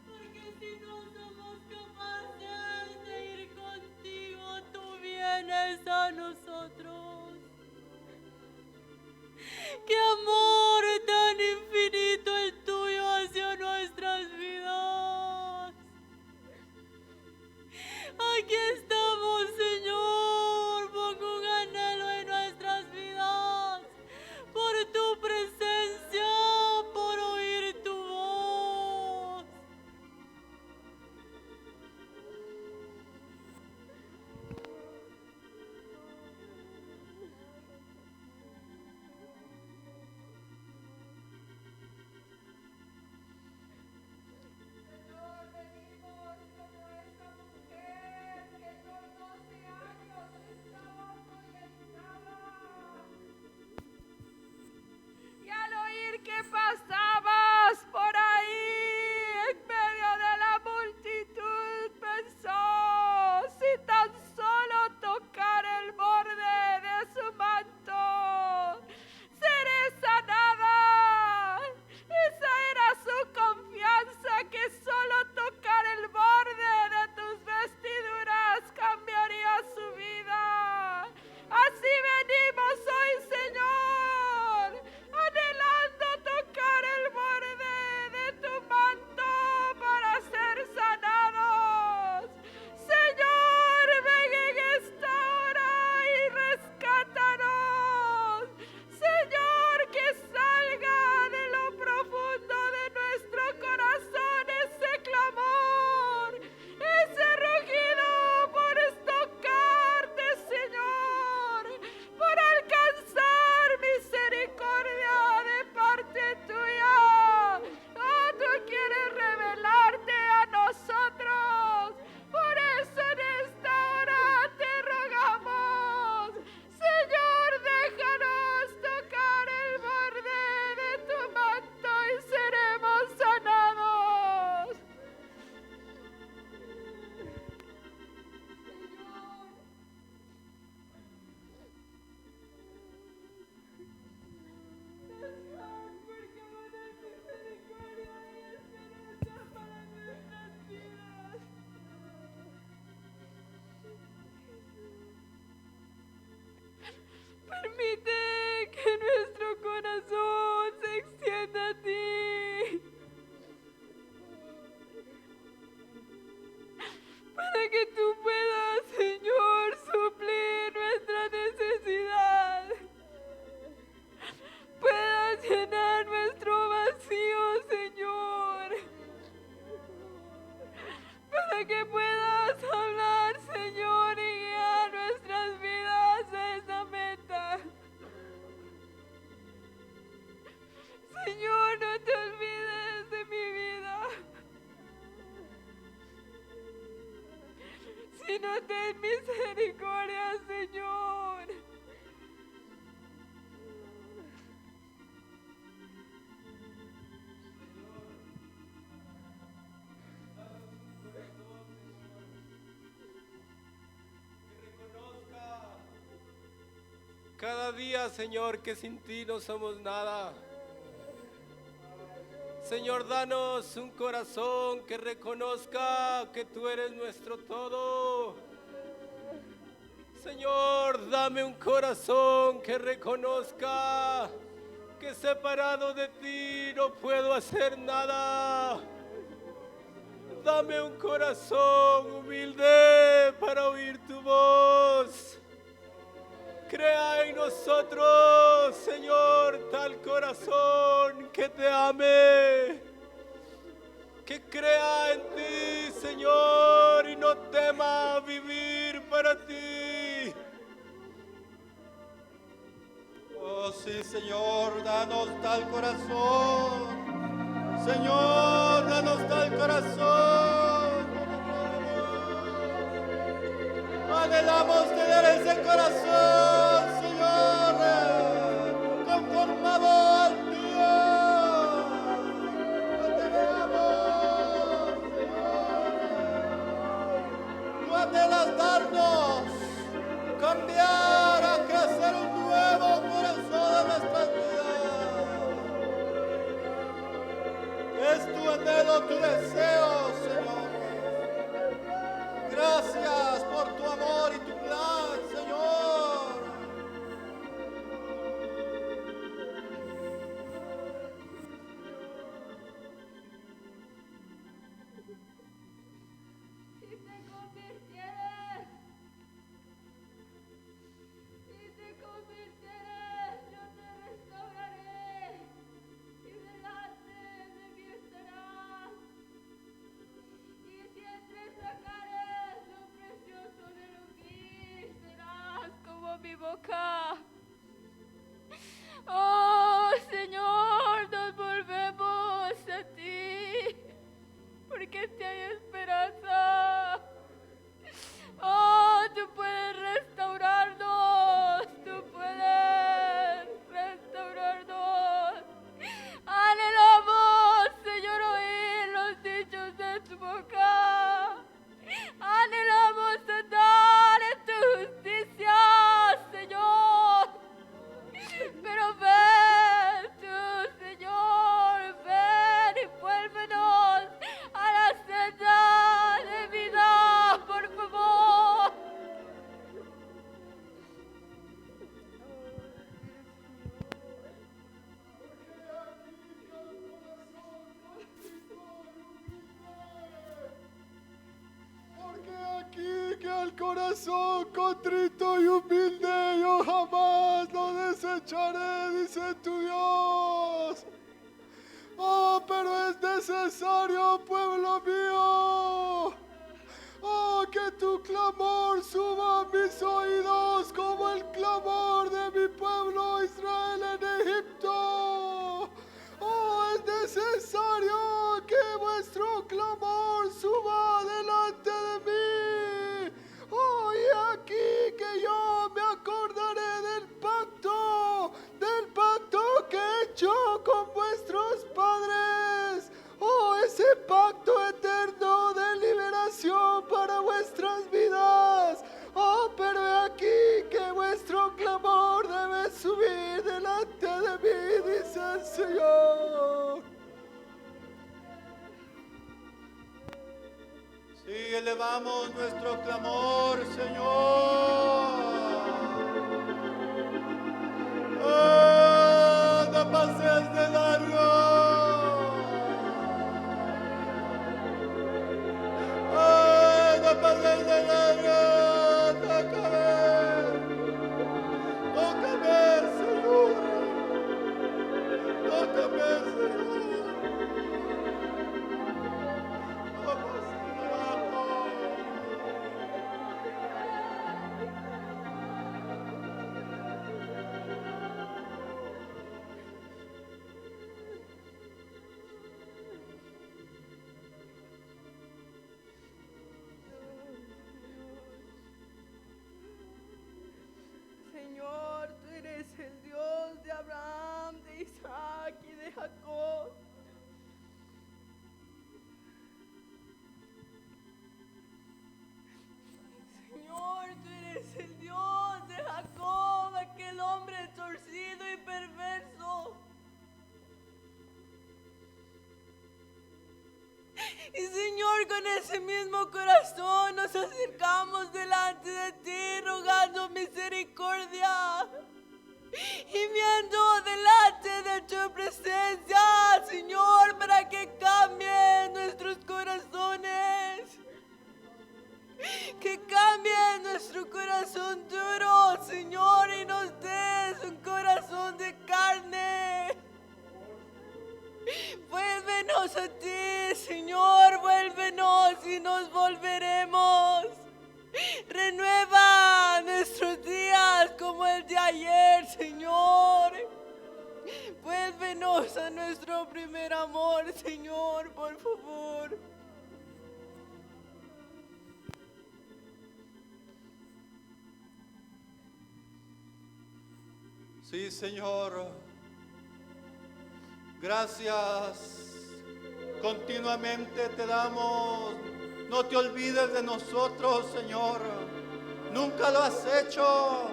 F: Porque si no somos capaces de ir contigo, tú vienes a nosotros. ¡Qué amor tan infinito el tuyo hacia nuestras vidas! Aquí estamos, Señor, pon un anhelo en nuestras vidas por tu presencia, por oír tu voz. para que puedas hablar, Señor, y guiar nuestras vidas a esa meta. Señor, no te olvides de mi vida, sino ten misericordia, Señor.
G: Cada día, Señor, que sin ti no somos nada. Señor, danos un corazón que reconozca que tú eres nuestro todo. Señor, dame un corazón que reconozca que separado de ti no puedo hacer nada. Dame un corazón humilde para oír tu voz. Crea en nosotros, Señor, tal corazón que te ame, que crea en ti, Señor, y no tema vivir para ti.
D: Oh sí, Señor, danos tal corazón. Señor, danos tal corazón. Anhelamos tener ese corazón, Señor, conformado al tuyo. Lo tenemos, Señor. Tú anhelas darnos, cambiar, a crecer un nuevo corazón en nuestras vidas. Es tu anhelo, tu deseo, Señor. Gracias por tu amor y tu plan, Señor.
F: Si te convirtieres, yo te restauraré y delante de mí estarás. Y si entre sacares lo precioso de lo que serás como mi boca. Oh Señor, nos volvemos a ti, porque te hay esperanza. Oh, tú puedes restaurarnos, tú puedes restaurarnos. Anhelamos, Señor, oír los dichos de tu boca. Anhelamos andar en tu justicia, Señor. Pero ven tú, Señor, ven y vuélvenos a la senda de vida, por favor.
E: Porque aquí que al corazón contrito y humilde yo jamás lo desecharé, dice tu Dios. Oh, pero es necesario, pueblo mío. Oh, que tu clamor suba a mis oídos como el clamor de mi pueblo Israel en Egipto. Oh, es necesario que vuestro clamor suba delante de mí. Oh, y aquí que yo me acordaré del pacto que he hecho con vuestros padres. Oh, ese pacto eterno de liberación para vuestras vidas. Oh, pero he aquí que vuestro clamor debe subir delante de mí, dice el Señor.
D: Sí, elevamos nuestro clamor, Señor. Oh, no pases de largo. Oh, no pases de largo. Tócame. Tócame, Señor. Tócame, Señor. No pases de largo.
C: Y Señor, con ese mismo corazón nos acercamos delante de ti rogando misericordia. Y viendo delante de tu presencia, Señor, para que cambien nuestros corazones. Que cambie nuestro corazón duro, Señor, y nos des un corazón de carne. Vuélvenos a ti, Señor, vuélvenos y nos volveremos. Renueva nuestros días como el de ayer, Señor. Vuélvenos a nuestro primer amor, Señor, por favor.
D: Sí, Señor. Gracias. Continuamente te damos. No te olvides de nosotros, Señor. Nunca lo has hecho.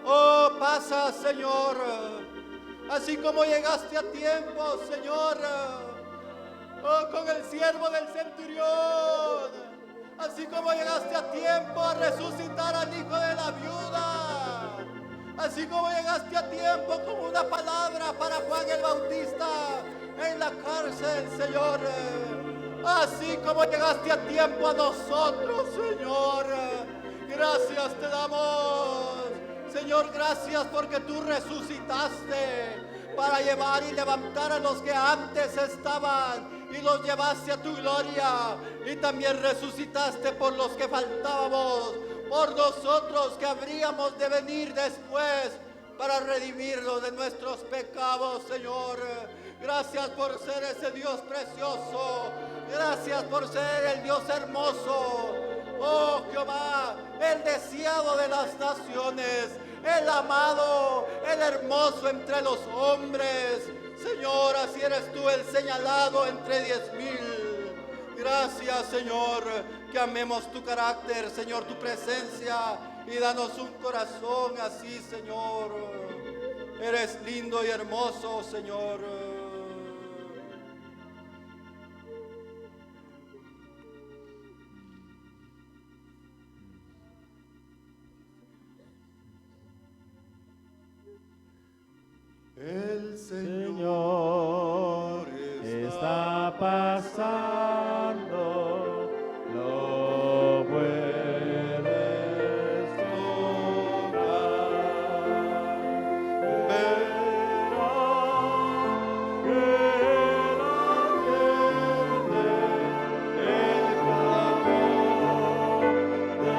D: Oh, pasa, Señor. Así como llegaste a tiempo, Señor. Oh, con el siervo del centurión. Así como llegaste a tiempo a resucitar al hijo de la viuda. Así como llegaste a tiempo con una palabra para Juan el Bautista en la cárcel, Señor. Así como llegaste a tiempo a nosotros, Señor. Gracias te damos. Señor, gracias porque tú resucitaste para llevar y levantar a los que antes estaban y los llevaste a tu gloria. Y también resucitaste por los que faltábamos, por nosotros que habríamos de venir después para redimirnos de nuestros pecados, Señor. Gracias por ser ese Dios precioso. Gracias por ser el Dios hermoso. Oh Jehová, el deseado de las naciones, el amado, el hermoso entre los hombres. Señor, así eres tú el señalado entre 10,000. Gracias, Señor, que amemos tu carácter, Señor, tu presencia, y danos un corazón así, Señor. Eres lindo y hermoso, Señor.
A: El Señor está pasando, lo puedes tocar. Verás que la gente, el clamor de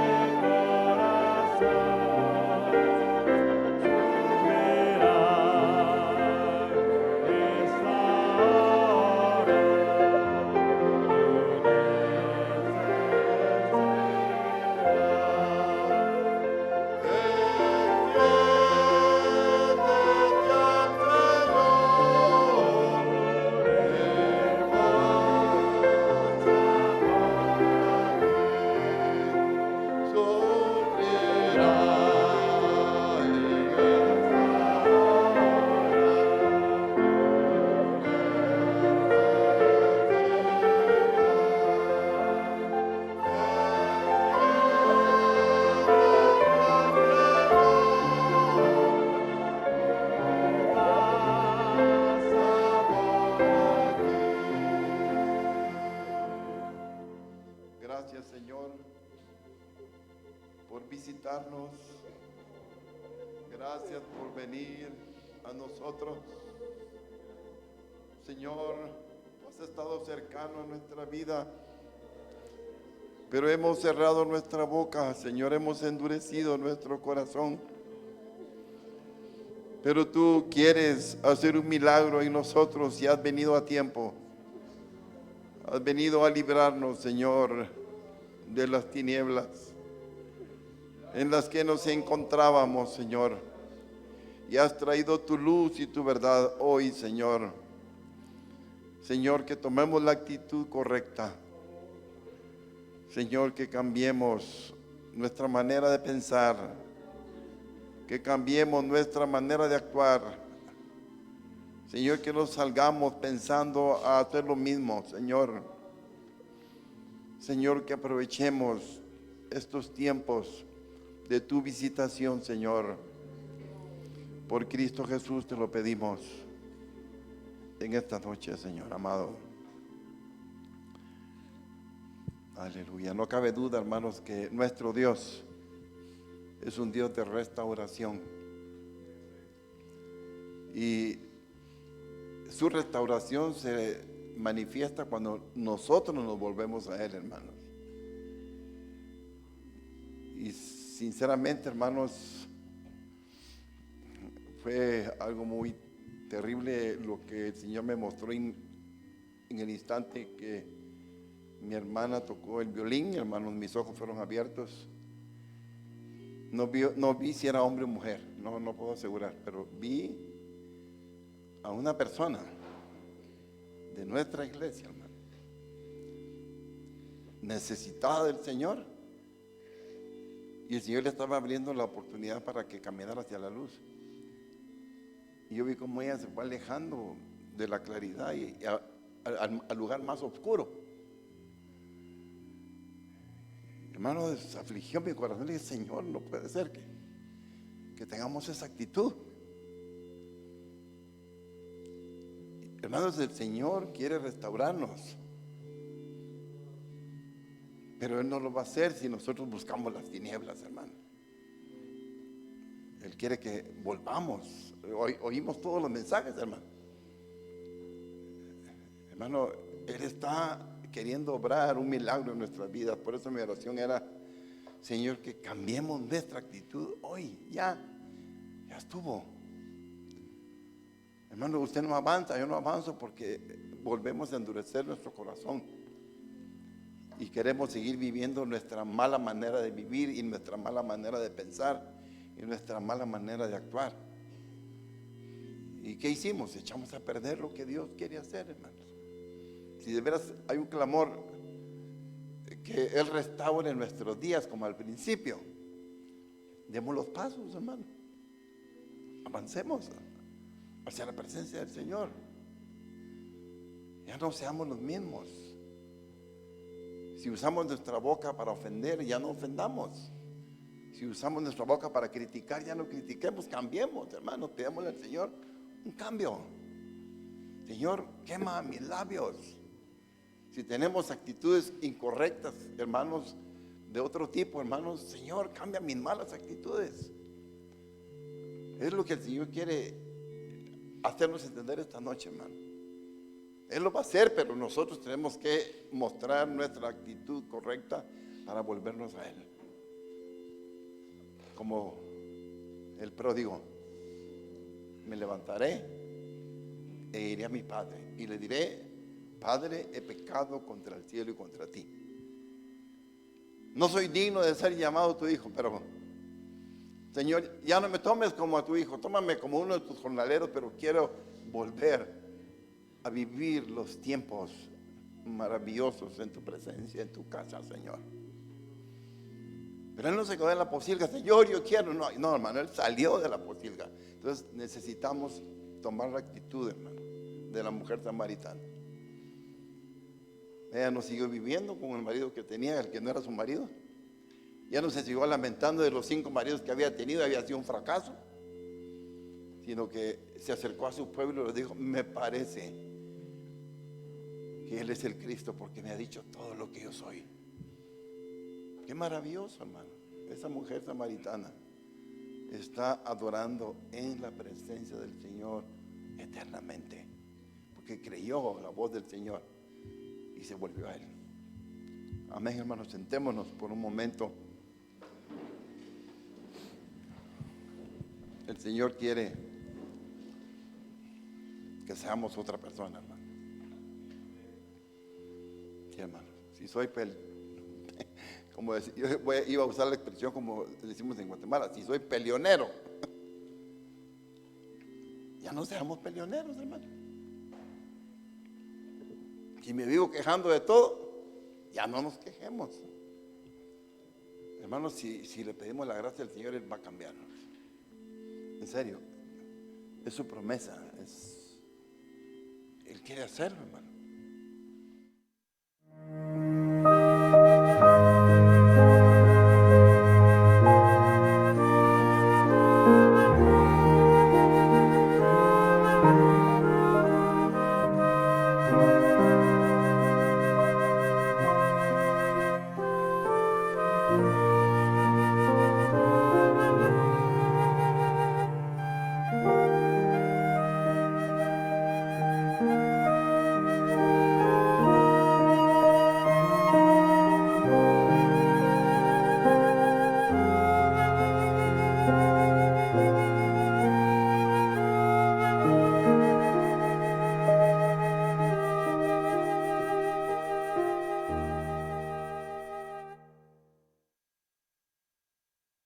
B: Gracias, Señor, por visitarnos. Gracias por venir a nosotros. Señor, has estado cercano a nuestra vida, pero hemos cerrado nuestra boca, Señor, hemos endurecido nuestro corazón. Pero tú quieres hacer un milagro en nosotros y has venido a tiempo. Has venido a librarnos, Señor, de las tinieblas en las que nos encontrábamos, Señor. Y has traído tu luz y tu verdad hoy, Señor. Señor, que tomemos la actitud correcta. Señor, que cambiemos nuestra manera de pensar. Que cambiemos nuestra manera de actuar. Señor, que no salgamos pensando a hacer lo mismo, Señor. Señor, que aprovechemos estos tiempos de tu visitación, Señor. Por Cristo Jesús te lo pedimos en esta noche, Señor amado. Aleluya. No cabe duda, hermanos, que nuestro Dios es un Dios de restauración. Y su restauración se manifiesta cuando nosotros nos volvemos a Él, hermanos. Y sinceramente, hermanos, fue algo muy terrible lo que el Señor me mostró en el instante que mi hermana tocó el violín. Hermanos, mis ojos fueron abiertos. No vi si era hombre o mujer, no puedo asegurar, pero vi a una persona de nuestra iglesia, hermano, necesitada del Señor, y el Señor le estaba abriendo la oportunidad para que caminara hacia la luz. Y yo vi cómo ella se fue alejando de la claridad y al lugar más oscuro. Hermano, desafligió mi corazón. Le dije, Señor, no puede ser que tengamos esa actitud. Hermanos, el Señor quiere restaurarnos, pero Él no lo va a hacer si nosotros buscamos las tinieblas, hermano. Él quiere que volvamos. Oímos todos los mensajes, hermano. Hermano, Él está queriendo obrar un milagro en nuestras vidas. Por eso mi oración era, Señor, que cambiemos nuestra actitud hoy. Ya estuvo. Hermano, usted no avanza, yo no avanzo porque volvemos a endurecer nuestro corazón y queremos seguir viviendo nuestra mala manera de vivir y nuestra mala manera de pensar y nuestra mala manera de actuar. ¿Y qué hicimos? Echamos a perder lo que Dios quiere hacer, hermanos. Si de veras hay un clamor que Él restaure nuestros días como al principio, demos los pasos, hermano. Avancemos hacia la presencia del Señor. Ya no seamos los mismos. Si usamos nuestra boca para ofender, ya no ofendamos. Si usamos nuestra boca para criticar, ya no critiquemos, cambiemos, hermanos. Pidámosle al Señor un cambio. Señor, quema mis labios. Si tenemos actitudes incorrectas, hermanos, de otro tipo, hermanos, Señor, cambia mis malas actitudes. Es lo que el Señor quiere hacernos entender esta noche, hermano. Él lo va a hacer, pero nosotros tenemos que mostrar nuestra actitud correcta para volvernos a Él. Como el pródigo, me levantaré e iré a mi padre y le diré: Padre, he pecado contra el cielo y contra ti. No soy digno de ser llamado tu hijo, pero Señor, ya no me tomes como a tu hijo, tómame como uno de tus jornaleros, pero quiero volver a vivir los tiempos maravillosos en tu presencia, en tu casa, Señor. Pero él no se quedó en la pocilga, Señor, yo quiero. No, hermano, él salió de la pocilga. Entonces necesitamos tomar la actitud, hermano, de la mujer samaritana. Ella no siguió viviendo con el marido que tenía, el que no era su marido. Ya no se siguió lamentando de los 5 maridos que había tenido, había sido un fracaso, sino que se acercó a su pueblo y le dijo: me parece que Él es el Cristo porque me ha dicho todo lo que yo soy. Qué maravilloso, hermano. Esa mujer samaritana está adorando en la presencia del Señor eternamente, porque creyó la voz del Señor y se volvió a Él. Amén, hermanos. Sentémonos por un momento. El Señor quiere que seamos otra persona, hermano. Sí, hermano. Si soy como decía, iba a usar la expresión como decimos en Guatemala, si soy peleonero, ya no seamos peleoneros, hermano. Si me vivo quejando de todo, ya no nos quejemos. Hermanos, si le pedimos la gracia del Señor, Él va a cambiarnos. En serio, es su promesa, Él quiere hacerlo, hermano.